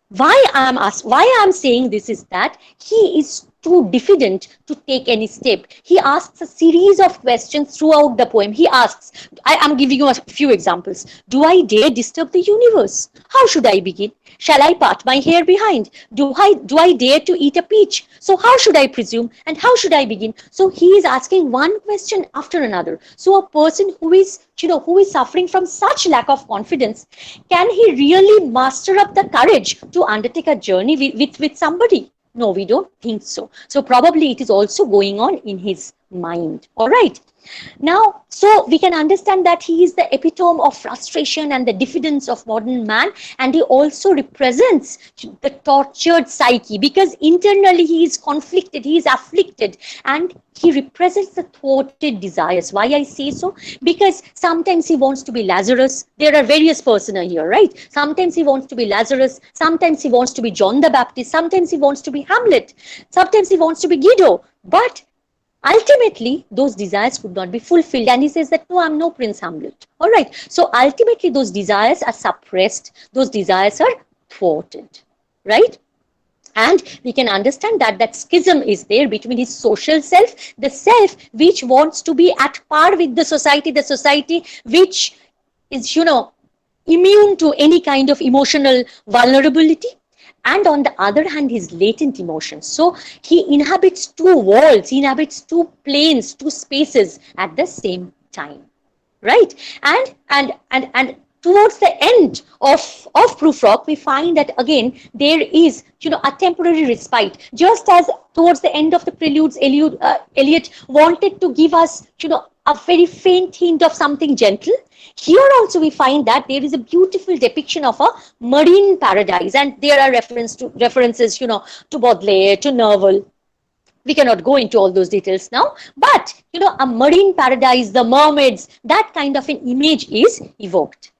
Why I'm saying this is that he is too diffident to take any step. He asks a series of questions throughout the poem. He asks, I am giving you a few examples. Do I dare disturb the universe? How should I begin? Shall I part my hair behind? Do I dare to eat a peach? So how should I presume, and how should I begin? So he is asking one question after another. So a person who is suffering from such lack of confidence, can he really muster up the courage to undertake a journey with somebody? No, we don't think so. So probably it is also going on in his mind. All right. Now, so we can understand that he is the epitome of frustration and the diffidence of modern man, and he also represents the tortured psyche, because internally he is conflicted, he is afflicted, and he represents the thwarted desires. Why I say so? Because sometimes he wants to be Lazarus. There are various personas here, right? Sometimes he wants to be Lazarus, sometimes he wants to be John the Baptist, sometimes he wants to be Hamlet, sometimes he wants to be Guido, but ultimately those desires could not be fulfilled, and he says that no, I'm no Prince Hamlet. All right, so ultimately those desires are suppressed, those desires are thwarted, right? And we can understand that that schism is there between his social self, the self which wants to be at par with the society which is immune to any kind of emotional vulnerability, and on the other hand his latent emotions. So he inhabits two worlds, he inhabits two planes, two spaces at the same time, right? And towards the end of Proofrock, we find that again there is a temporary respite. Just as towards the end of the Preludes, Eliot wanted to give us a very faint hint of something gentle. Here also we find that there is a beautiful depiction of a marine paradise, and there are references to Baudelaire, to Nerval. We cannot go into all those details now, but a marine paradise, the mermaids, that kind of an image is evoked.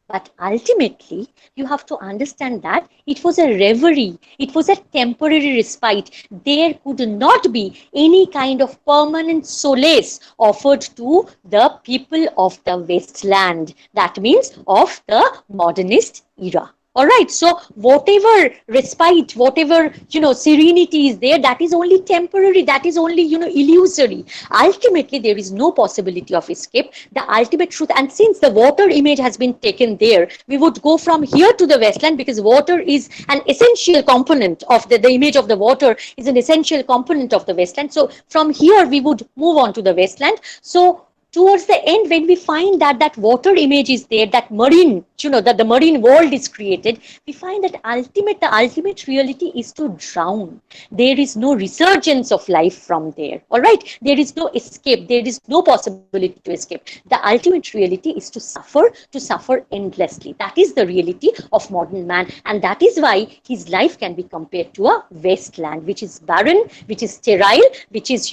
But ultimately, you have to understand that it was a reverie, it was a temporary respite. There could not be any kind of permanent solace offered to the people of the Wasteland. That means of the modernist era. All right, so whatever respite, whatever serenity is there, that is only temporary, that is only illusory. Ultimately there is no possibility of escape. The ultimate truth, and since the water image has been taken there, we would go from here to the Wasteland, because water is an essential component of the image of the water is an essential component of the Wasteland. So from here we would move on to the Wasteland. So towards the end, when we find that that water image is there, that marine, that the marine world is created, we find that the ultimate reality is to drown. There is no resurgence of life from there. All right, there is no escape. There is no possibility to escape. The ultimate reality is to suffer endlessly. That is the reality of modern man, and that is why his life can be compared to a wasteland, which is barren, which is sterile, which is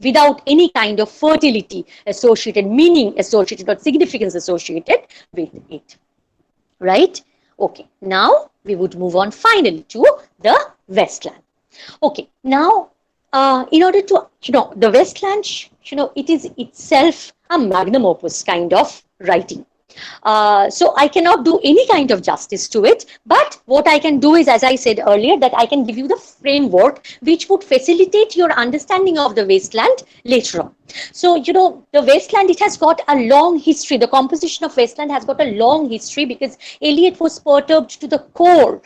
without any kind of fertility associated, meaning associated, or significance associated with it, right? Okay, now we would move on finally to the Wasteland. Okay, now in order to, the Wasteland, it is itself a magnum opus kind of writing. So I cannot do any kind of justice to it, but what I can do is, as I said earlier, that I can give you the framework which would facilitate your understanding of the Wasteland later on. So, the Wasteland, it has got a long history. The composition of Wasteland has got a long history, because Eliot was perturbed to the core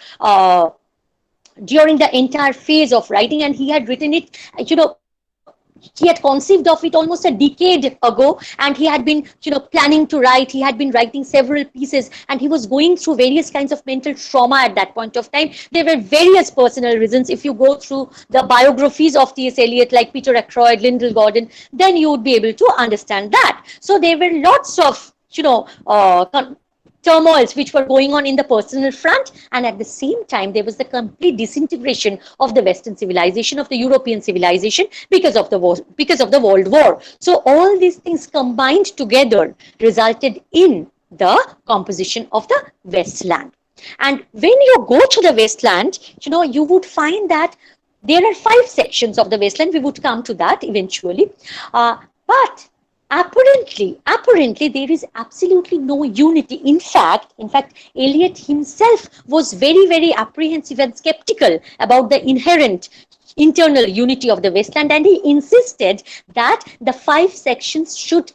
during the entire phase of writing, and he had written it, he had conceived of it almost a decade ago, and he had been planning to write. He had been writing several pieces, and he was going through various kinds of mental trauma at that point of time. There were various personal reasons. If you go through the biographies of T.S. Eliot, like Peter Ackroyd, Lyndall Gordon, then you would be able to understand that. So there were lots of turmoils which were going on in the personal front, and at the same time there was the complete disintegration of the Western civilization, of the European civilization, because of the World War. So all these things combined together resulted in the composition of the Wasteland. And when you go to the Wasteland, you would find that there are 5 sections of the Wasteland. We would come to that eventually, but Apparently, there is absolutely no unity. In fact, Eliot himself was very, very apprehensive and skeptical about the inherent internal unity of the Wasteland, and he insisted that the 5 sections should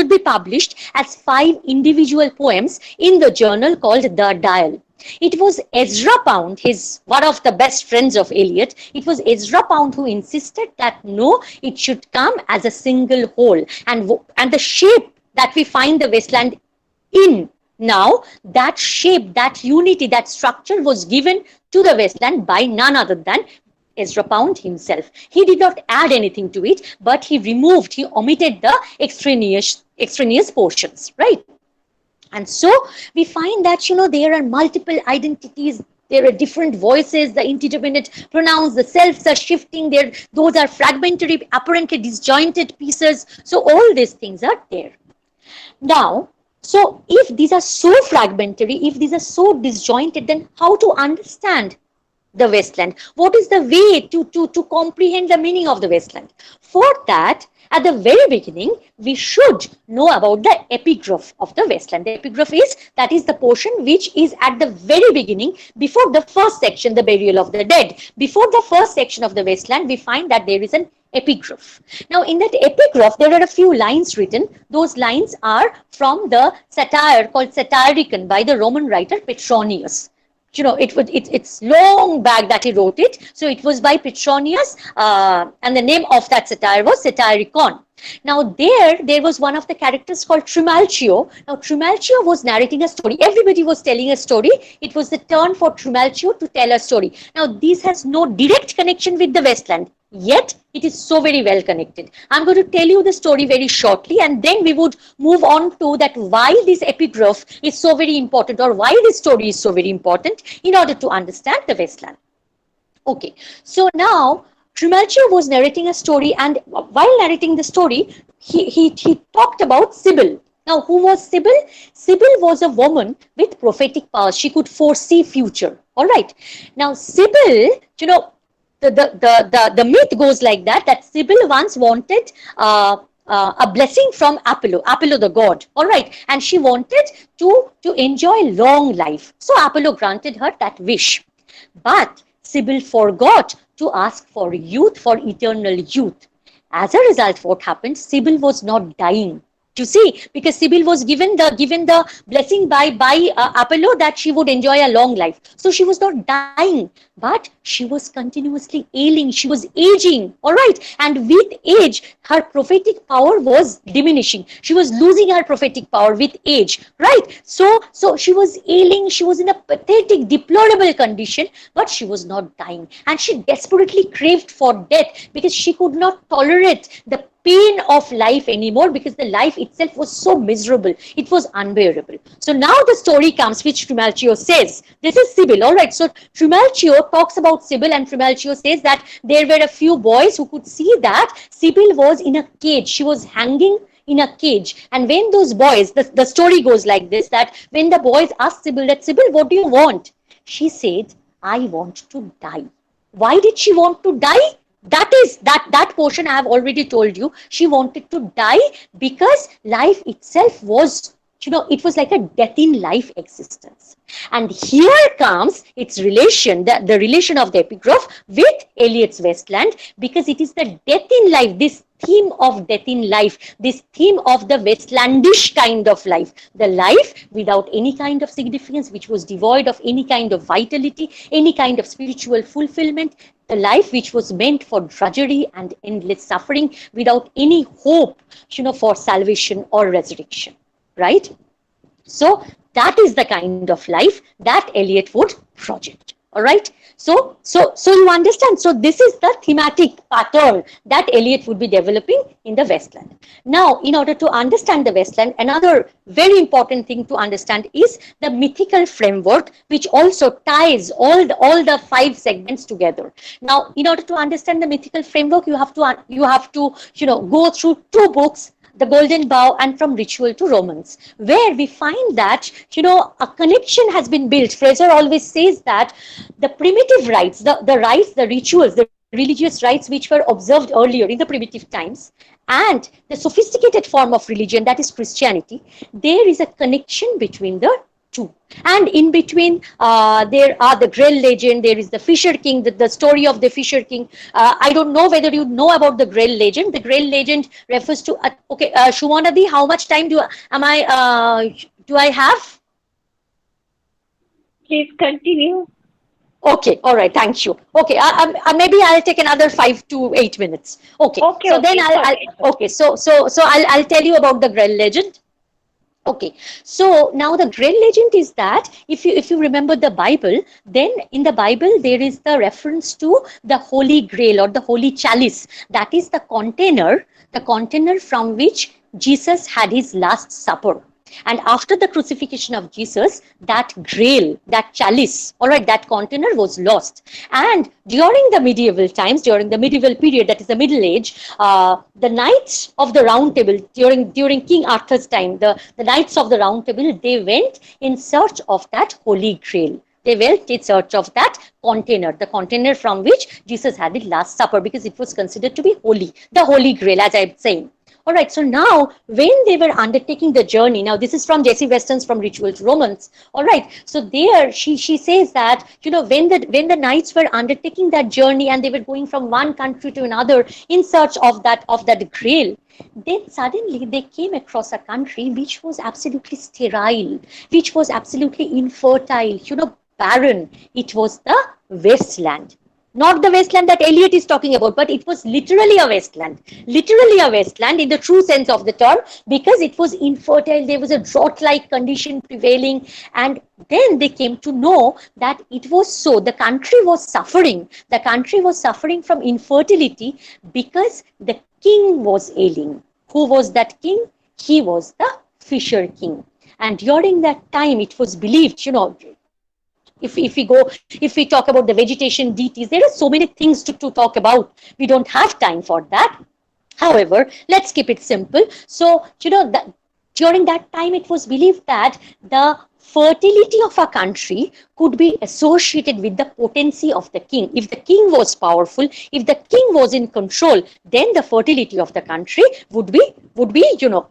be published as 5 individual poems in the journal called The Dial. It was Ezra Pound, his one of the best friends of Eliot. It was Ezra Pound who insisted that no, it should come as a single whole, and the shape that we find the Wasteland in now, that shape, that unity, that structure was given to the Wasteland by none other than Ezra Pound himself. He did not add anything to it, but he omitted the extraneous portions, right? And so we find that, there are multiple identities, there are different voices, the indeterminate pronouns, the selves are shifting there, those are fragmentary, apparently disjointed pieces. So all these things are there. Now, so if these are so fragmentary, if these are so disjointed, then how to understand the Wasteland? What is the way to comprehend the meaning of the Wasteland? For that, at the very beginning, we should know about the epigraph of the Wasteland. The epigraph that is the portion which is at the very beginning, before the first section, the burial of the dead. Before the first section of the Wasteland, we find that there is an epigraph. Now, in that epigraph, there are a few lines written. Those lines are from the satire called Satyricon by the Roman writer Petronius. It's long back that he wrote it. So it was by Petronius, and the name of that satire was Satyricon. Now there was one of the characters called Trimalchio. Now Trimalchio was narrating a story. Everybody was telling a story. It was the turn for Trimalchio to tell a story. Now this has no direct connection with the Wasteland, yet it is so very well connected. I'm going to tell you the story very shortly, and then we would move on to that why this epigraph is so very important, or why this story is so very important in order to understand the Wasteland. Okay, so now Trimalchio was narrating a story, and while narrating the story, he talked about Sibyl. Now, who was Sibyl? Sibyl was a woman with prophetic powers. She could foresee future. All right. Now, Sibyl, the myth goes like that Sibyl once wanted a blessing from Apollo the god. All right. And she wanted to enjoy long life. So Apollo granted her that wish. But Sibyl forgot to ask for youth, for eternal youth. As a result, what happened? Sibyl was not dying. You see, because Sibyl was given the blessing by Apollo that she would enjoy a long life. So she was not dying, but she was continuously ailing. She was aging, all right. And with age, her prophetic power was diminishing. She was losing her prophetic power with age, right? So she was ailing. She was in a pathetic, deplorable condition, but she was not dying. And she desperately craved for death because she could not tolerate the pain of life anymore, because the life itself was so miserable. It was unbearable. So now the story comes, which Trimalchio says. This is Sibyl, all right. So Trimalchio talks about Sibyl, and Trimalchio says that there were a few boys who could see that Sibyl was in a cage. She was hanging in a cage. And when those boys, the story goes like this, that when the boys asked Sibyl that, Sibyl, what do you want? She said, I want to die. Why did she want to die? That portion I have already told you. She wanted to die because life itself was, it was like a death in life existence. And here comes its relation, the relation of the epigraph with Eliot's Wasteland, because it is the death in life, this theme of death in life, this theme of the Wastelandish kind of life, the life without any kind of significance, which was devoid of any kind of vitality, any kind of spiritual fulfillment, the life which was meant for drudgery and endless suffering without any hope, for salvation or resurrection, right? So that is the kind of life that Eliot would project. All right. So you understand. So this is the thematic pattern that Eliot would be developing in the Wasteland. Now, in order to understand the Wasteland, another very important thing to understand is the mythical framework, which also ties all the 5 segments together. Now, in order to understand the mythical framework, you have to go through 2 books, The Golden Bough and From Ritual to Romance, where we find that, a connection has been built. Fraser always says that the primitive rites, the rites, the rituals religious rites which were observed earlier in the primitive times and the sophisticated form of religion, that is Christianity, there is a connection between the two. And in between, there are the Grail legend, there is the Fisher King, the story of the Fisher King. I don't know whether you know about the Grail legend. The Grail legend refers to, Shumanadi, how much time do I have? Please continue. Okay, all right, thank you. Okay, maybe I'll take another 5 to 8 minutes. Okay, so then I'll tell you about the Grail legend. Okay, so now the Grail legend is that if you remember the Bible, then in the Bible there is the reference to the Holy Grail or the Holy Chalice. That is the container from which Jesus had his Last Supper. And after the crucifixion of Jesus, that grail, that chalice, all right, that container was lost. And during the medieval times, during the medieval period, that is the Middle Age, the Knights of the Round Table, during King Arthur's time, the Knights of the Round Table, they went in search of that Holy Grail. They went in search of that container, the container from which Jesus had his Last Supper, because it was considered to be holy, the Holy Grail, as I'm saying. All right, so now when they were undertaking the journey, now this is from Jessie Weston's From Ritual to Romance. All right, so there she says that, when the knights were undertaking that journey and they were going from one country to another in search of that grail, then suddenly they came across a country which was absolutely sterile, which was absolutely infertile, barren. It was the Wasteland. Not the wasteland that Eliot is talking about, but it was literally a wasteland in the true sense of the term, because it was infertile. There was a drought-like condition prevailing, and then they came to know that it was so. The country was suffering from infertility because the king was ailing. Who was that king? He was the Fisher King. And during that time, it was believed, if we talk about the vegetation deities, there are so many things to talk about. We don't have time for that. However, let's keep it simple. So, during that time, it was believed that the fertility of a country could be associated with the potency of the king. If the king was powerful, if the king was in control, then the fertility of the country would be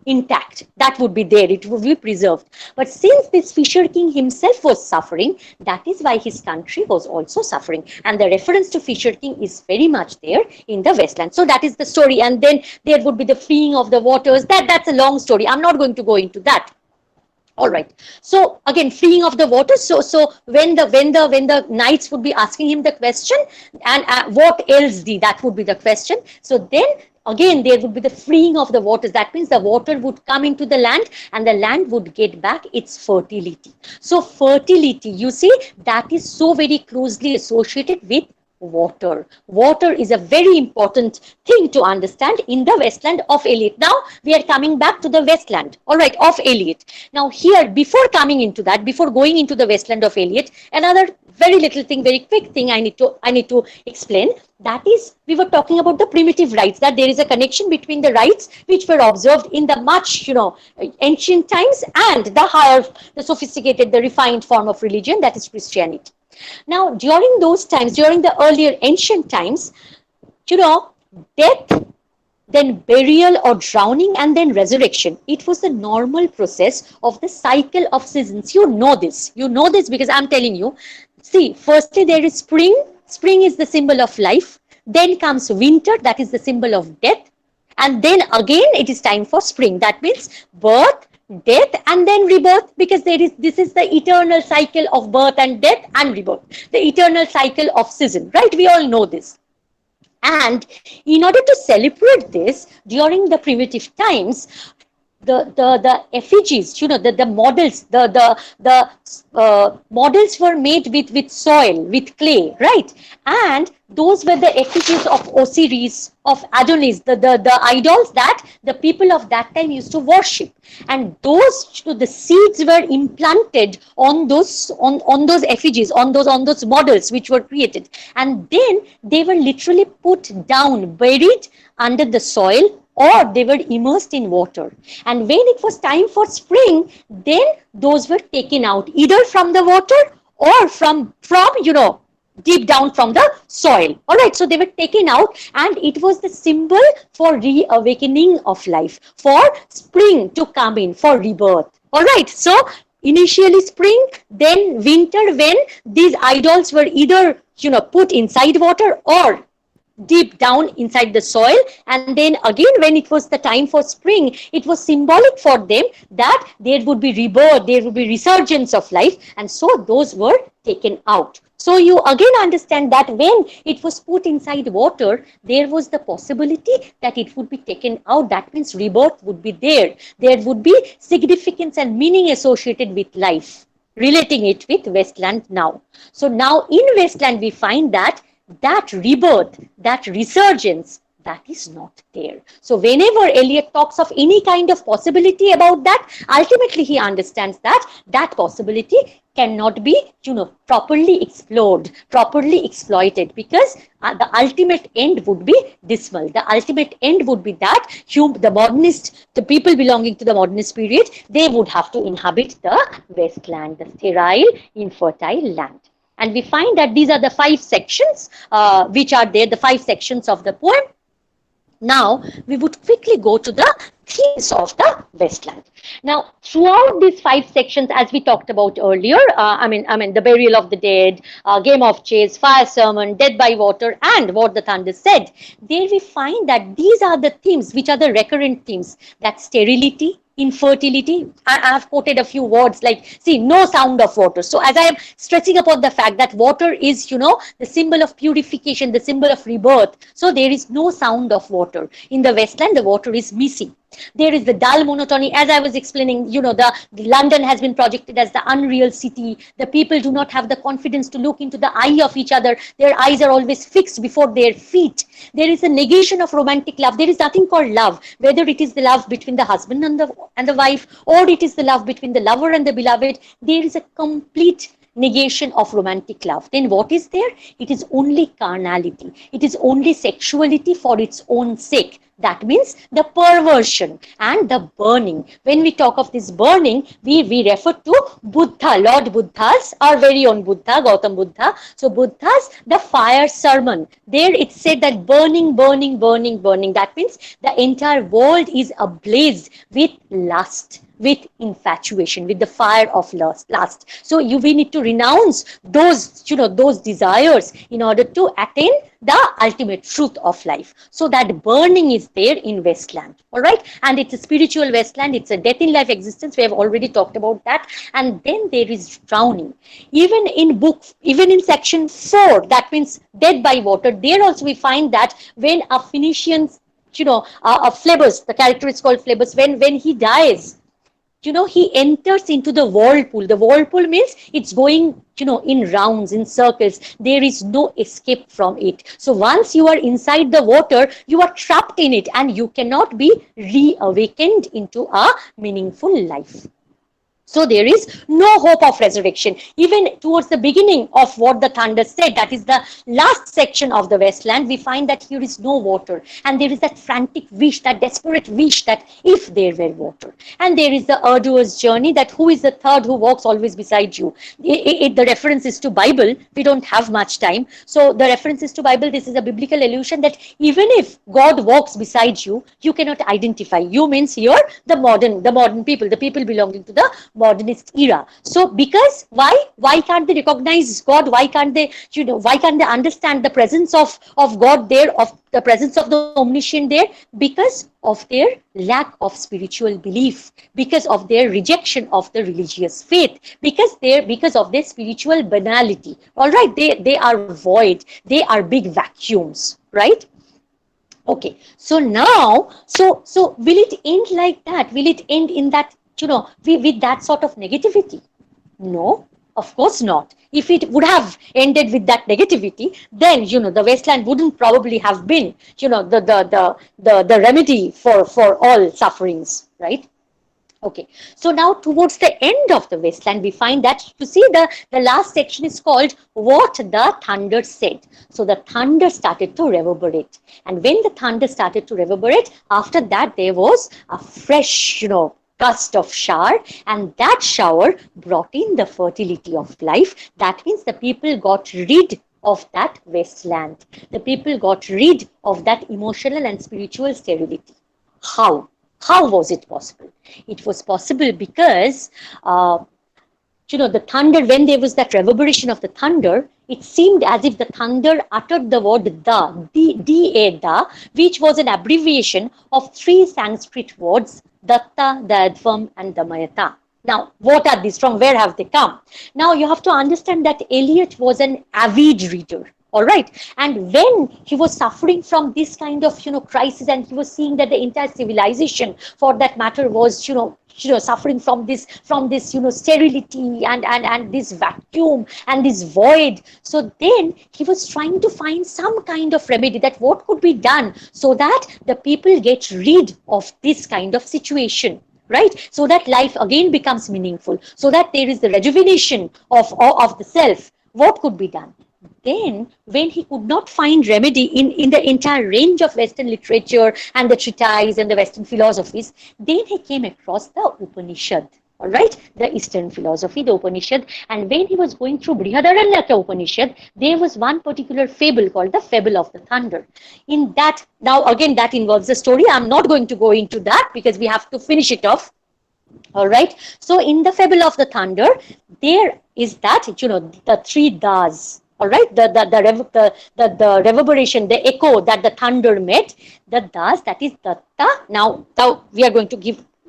intact. That would be there. It would be preserved. But since this Fisher King himself was suffering, that is why his country was also suffering. And the reference to Fisher King is very much there in the Wasteland. So that is the story. And then there would be the freeing of the waters. That's a long story. I'm not going to go into that. All right. So again, freeing of the waters. So when the knights would be asking him the question, and what else thee? That would be the question. So then again, there would be the freeing of the waters. That means the water would come into the land and the land would get back its fertility. So fertility, you see, that is so very closely associated with water. Water is a very important thing to understand in the Wasteland of Eliot. Now we are coming back to the Wasteland, all right, of Eliot. Now here, before coming into that, before going into the Wasteland of Eliot, another very little thing, very quick thing I need to explain. That is, we were talking about the primitive rites, that there is a connection between the rites which were observed in the much, ancient times and the higher, the sophisticated, the refined form of religion, that is Christianity. Now, during those times, during the earlier ancient times, death, then burial or drowning, and then resurrection. It was the normal process of the cycle of seasons. You know this because I'm telling you. See, firstly, there is spring. Spring is the symbol of life. Then comes winter, that is the symbol of death. And then again, it is time for spring. That means birth, death, and then rebirth, because this is the eternal cycle of birth and death and rebirth, the eternal cycle of season, right? We all know this. And in order to celebrate this, during the primitive times, the effigies, the models, the models were made with soil, with clay, right? And those were the effigies of Osiris, of Adonis, the idols that the people of that time used to worship. And those, the seeds were implanted on those effigies, on those models which were created. And then they were literally put down, buried under the soil, or they were immersed in water. And when it was time for spring, then those were taken out, either from the water or from deep down from the soil. All right, so they were taken out, and it was the symbol for reawakening of life, for spring to come in, for rebirth. All right, so initially spring, then winter, when these idols were either put inside water or deep down inside the soil, and then again when it was the time for spring, it was symbolic for them that there would be rebirth, there would be resurgence of life, and so those were taken out. So you again understand that when it was put inside water, there was the possibility that it would be taken out. That means rebirth would be there, there would be significance and meaning associated with life, relating it with Wasteland now. So now in Wasteland we find that rebirth, that resurgence, that is not there. So whenever Eliot talks of any kind of possibility about that, ultimately he understands that possibility cannot be, properly explored, properly exploited, because the ultimate end would be dismal. The ultimate end would be that the people belonging to the modernist period, they would have to inhabit the wasteland, the sterile, infertile land. And we find that these are the 5 sections which are there, the 5 sections of the poem. Now, we would quickly go to the themes of the Wasteland. Now, throughout these 5 sections, as we talked about earlier, the burial of the dead, game of chess, fire sermon, death by water, and what the thunder said, there we find that these are the themes which are the recurrent themes, that sterility, infertility. I have quoted a few words like, see, no sound of water. So as I am stressing upon the fact that water is, the symbol of purification, the symbol of rebirth. So there is no sound of water. In the Wasteland, the water is missing. There is the dull monotony, as I was explaining, the London has been projected as the unreal city. The people do not have the confidence to look into the eye of each other. Their eyes are always fixed before their feet. There is a negation of romantic love. There is nothing called love, whether it is the love between the husband and the wife, or it is the love between the lover and the beloved. There is a complete negation of romantic love. Then what is there? It is only carnality. It is only sexuality for its own sake. That means the perversion and the burning. When we talk of this burning, we refer to Buddha, Lord Buddha's, our very own Buddha, Gautam Buddha. So Buddha's, the fire sermon. There it said that burning, burning, burning, burning. That means the entire world is ablaze with lust, with infatuation, with the fire of lust. So we need to renounce those, those desires in order to attain the ultimate truth of life. So that burning is there in Wasteland. All right. And it's a spiritual wasteland. It's a death in life existence. We have already talked about that. And then there is drowning. Even in section 4, that means death by water, there also we find that when a Phoenician, Phlebas, the character is called Phlebas, when he dies, he enters into the whirlpool. The whirlpool means it's going, in rounds, in circles. There is no escape from it. So once you are inside the water, you are trapped in it, and you cannot be reawakened into a meaningful life. So there is no hope of resurrection. Even towards the beginning of what the thunder said, that is the last section of the Wasteland, we find that here is no water. And there is that frantic wish, that desperate wish that if there were water. And there is the arduous journey, that who is the third who walks always beside you. The reference is to Bible. We don't have much time. So the reference is to Bible. This is a biblical allusion that even if God walks beside you, you cannot identify. You means here the modern people, the people belonging to the modernist era. So because why can't they recognize God? Why can't they understand the presence of God there, of the presence of the omniscient there? Because of their lack of spiritual belief, because of their rejection of the religious faith, because of their spiritual banality. All right, they are void, they are big vacuums, right? Okay, so now, so will it end like that? Will it end in that, with that sort of negativity? No, of course not. If it would have ended with that negativity, then, the Wasteland wouldn't probably have been, the remedy for all sufferings, right? Okay, so now towards the end of the Wasteland, we find that, the last section is called What the Thunder Said. So the thunder started to reverberate. And when the thunder started to reverberate, after that there was a fresh, gust of shower, and that shower brought in the fertility of life. That means the people got rid of that wasteland. The people got rid of that emotional and spiritual sterility. How? How was it possible? It was possible because the thunder, when there was that reverberation of the thunder, it seemed as if the thunder uttered the word da, which was an abbreviation of three Sanskrit words, datta, dadvam, and damayata. Now, what are these? From where have they come? Now, you have to understand that Eliot was an avid reader. All right. And when he was suffering from this kind of, crisis, and he was seeing that the entire civilization, for that matter, was, suffering from this, sterility and this vacuum and this void. So then he was trying to find some kind of remedy, that what could be done so that the people get rid of this kind of situation, right? So that life again becomes meaningful, so that there is the rejuvenation of the self. What could be done? Then, when he could not find remedy in the entire range of Western literature and the treatise and the Western philosophies, then he came across the Upanishad, all right, the Eastern philosophy, the Upanishad. And when he was going through Brihadaranyaka Upanishad, there was one particular fable called the Fable of the Thunder. In that, now again, that involves a story. I'm not going to go into that because we have to finish it off. All right. So in the Fable of the Thunder, there is that, the three das. All right, the reverberation, the echo that the thunder made, the das, that is datta. Now we are going to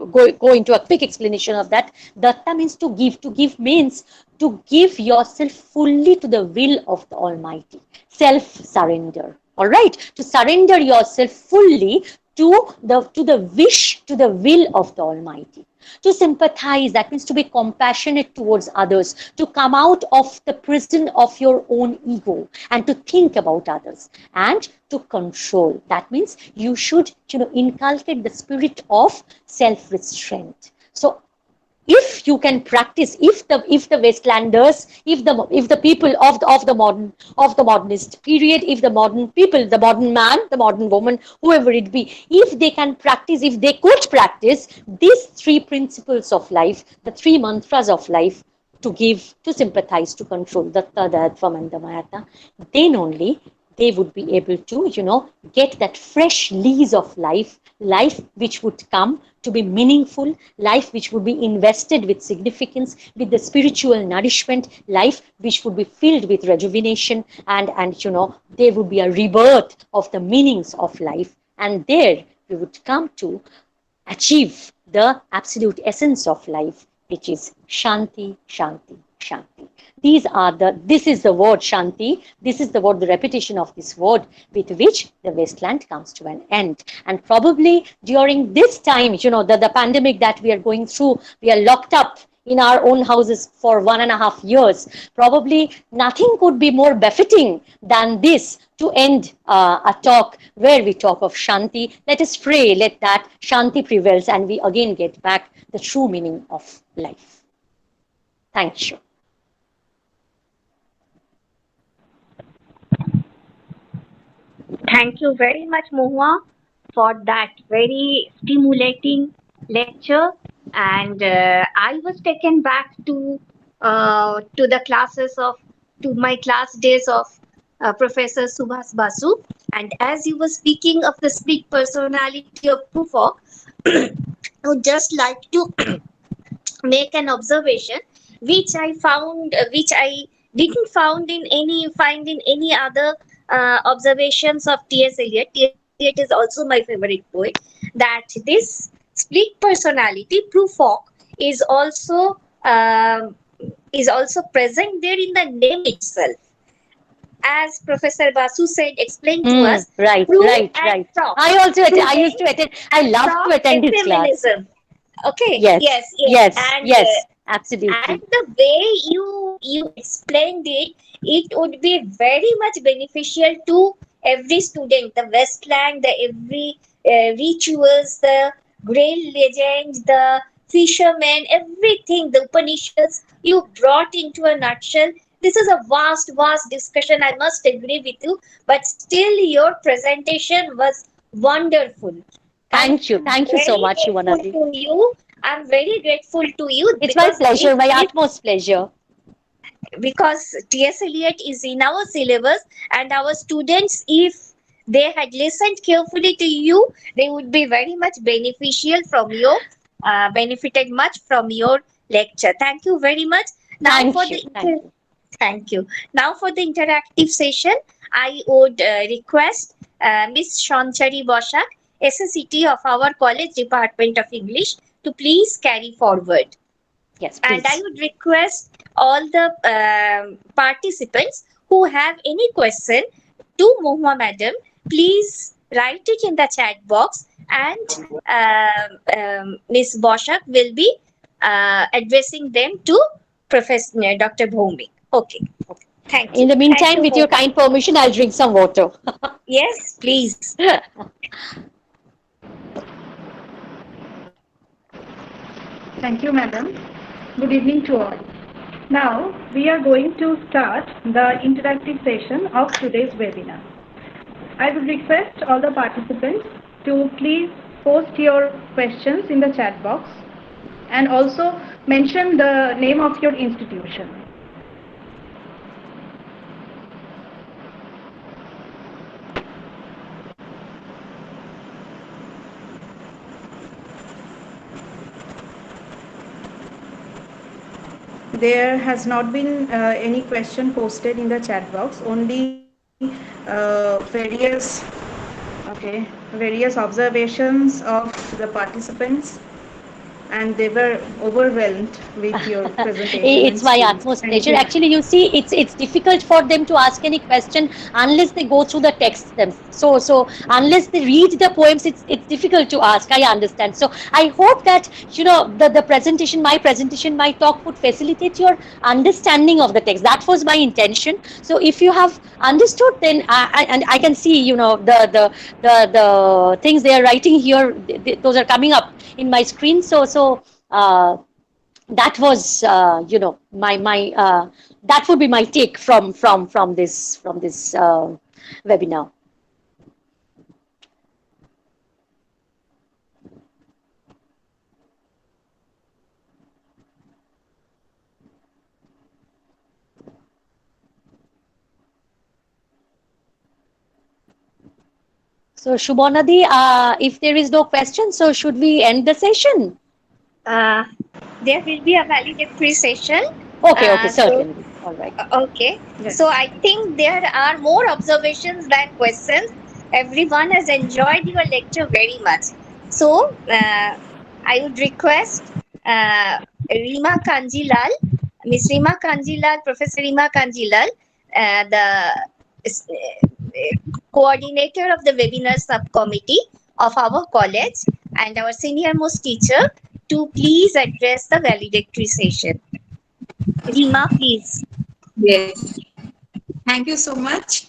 go into a quick explanation of that. Datta means to give. To give means to give yourself fully to the will of the Almighty. Self-surrender. All right, to surrender yourself fully to the wish, to the will of the Almighty. To sympathize, that means to be compassionate towards others, to come out of the prison of your own ego and to think about others, and to control. That means you should, inculcate the spirit of self-restraint. So if you can practice, if the wastelanders, if the people of the modernist period, if the modern people, the modern man, the modern woman, whoever it be, if they can practice, if they could practice these three principles of life, the three mantras of life, to give, to sympathize, to control, datta, dadvam, and damayata, then only they would be able to, get that fresh lease of life which would come to be meaningful, life which would be invested with significance, with the spiritual nourishment, life which would be filled with rejuvenation, and there would be a rebirth of the meanings of life. And there we would come to achieve the absolute essence of life, which is Shanti, Shanti, Shanti. This is the word Shanti. This is the word, the repetition of this word with which the wasteland comes to an end. And probably during this time, the pandemic that we are going through, we are locked up in our own houses for 1.5 years. Probably nothing could be more befitting than this to end a talk where we talk of Shanti. Let us pray, let that Shanti prevails, and we again get back the true meaning of life. Thank you. Thank you very much, Mohua, for that very stimulating lecture. And I was taken back to my class days of Professor Subhas Basu. And as you were speaking of the split personality of Proofrock, I would just like to make an observation, which I didn't find in any other observations of T.S. Eliot. T.S. Eliot is also my favorite poet. That this split personality, Proofrock, is also present there in the name itself. As Professor Basu said, explained to us. Right. I used to attend. I love to attend his class. Okay. Yes. Absolutely. And the way you explained it, it would be very much beneficial to every student. The Wasteland, the every rituals, the Grail legends, the fishermen, everything, the Upanishads you brought into a nutshell. This is a vast discussion. I must agree with you, but still your presentation was wonderful. Thank you so much, Yuvanadi. I'm very grateful to you. It's my pleasure, my utmost pleasure. because T.S. Eliot is in our syllabus, and our students, if they had listened carefully to you, they would be very much benefited much from your lecture. Thank you very much. Now for Thank the you. Thank you. Thank you. Now for the interactive session, I would request Miss Shanchari Boshak, SSCT of our college Department of English, to please carry forward. Yes, And I please. would request all the participants who have any question to Mohua Madam, please write it in the chat box, and Ms. Boshak will be addressing them to Professor Dr. Bhomik. Okay. Thank In you. the Thank meantime, you, with your Mohua. kind permission, I'll drink some water. Yes, please. Thank you, madam. Good evening to all. Now, we are going to start the interactive session of today's webinar. I would request all the participants to please post your questions in the chat box and also mention the name of your institution. There has not been any question posted in the chat box, only various observations of the participants, and they were overwhelmed with your presentation and It's my speech. utmost Thank pleasure. you. Actually, you see, it's difficult for them to ask any question unless they go through the text them. So unless they read the poems, it's difficult to ask. I understand. So I hope that the presentation, my talk would facilitate your understanding of the text. That was my intention. So if you have understood, then I can see the things they are writing here. Those are coming up in my screen. That was my that would be my take from this webinar. So Shubhanadi, if there is no question, so should we end the session? There will be a valedictory session. Okay, So certainly. All right. okay. Yes. So I think there are more observations than questions. Everyone has enjoyed your lecture very much. So I would request Rima Kanjilal, Miss Rima Kanjilal, Professor Rima Kanjilal, the coordinator of the webinar subcommittee of our college and our senior most teacher, to please address the valedictory session. Rima, please. Yes, thank you so much.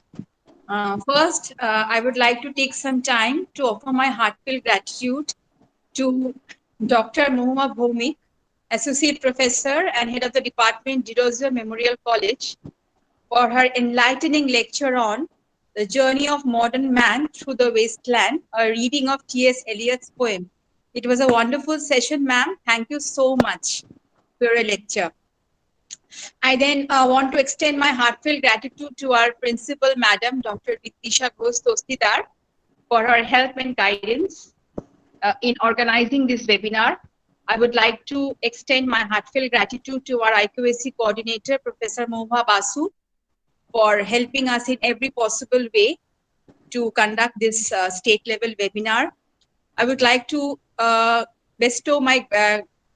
First, I would like to take some time to offer my heartfelt gratitude to Dr. Mohua Bhomik, Associate Professor and Head of the Department, Diroza Memorial College, for her enlightening lecture on The Journey of Modern Man Through the Wasteland, a reading of T.S. Eliot's poem. It was a wonderful session, ma'am. Thank you so much for your lecture. I then want to extend my heartfelt gratitude to our principal, Madam Dr. Vidisha Tostidar, for her help and guidance in organizing this webinar. I would like to extend my heartfelt gratitude to our IQAC coordinator, Professor Mohua Basu, for helping us in every possible way to conduct this state-level webinar. I would like to bestow my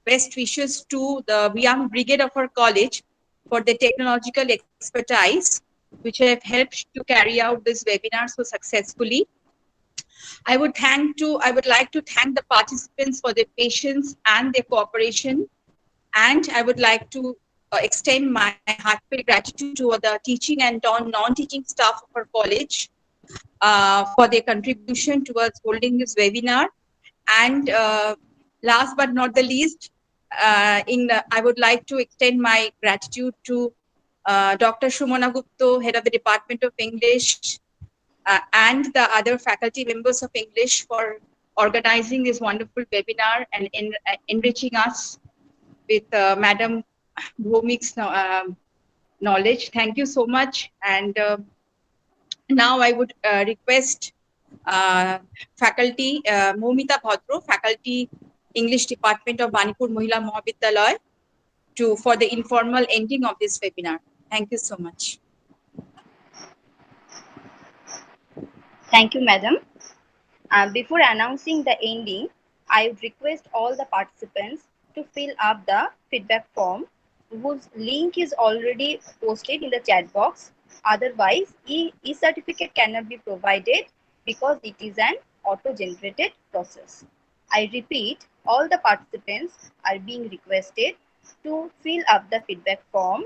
best wishes to the young brigade of our college for the technological expertise, which have helped to carry out this webinar so successfully. I would like to thank the participants for their patience and their cooperation. And I would like to extend my heartfelt gratitude to the teaching and non-teaching staff of our college for their contribution towards holding this webinar. And last but not the least, I would like to extend my gratitude to Dr. Shumana Gupta, Head of the Department of English, and the other faculty members of English for organizing this wonderful webinar and enriching us with Madam Bhomik's knowledge. Thank you so much. And now I would request faculty Momita Bhadro, faculty English Department of Banipur Mahila Mahavidyalaya, for the informal ending of this webinar. Thank you so much. Thank you, madam. Before announcing the ending, I would request all the participants to fill up the feedback form, whose link is already posted in the chat box. Otherwise, e-certificate cannot be provided because it is an auto-generated process. I repeat, all the participants are being requested to fill up the feedback form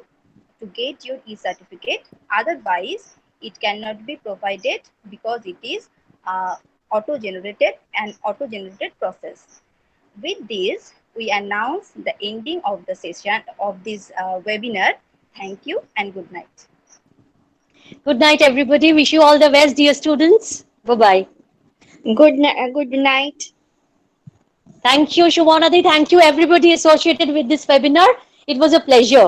to get your e-certificate. Otherwise, it cannot be provided because it is auto-generated process. With this, we announce the ending of the session of this webinar. Thank you and good night. Good night, everybody. Wish you all the best, dear students. Bye-bye. Good night. Thank you, Shubhanadi. Thank you, everybody associated with this webinar. It was a pleasure.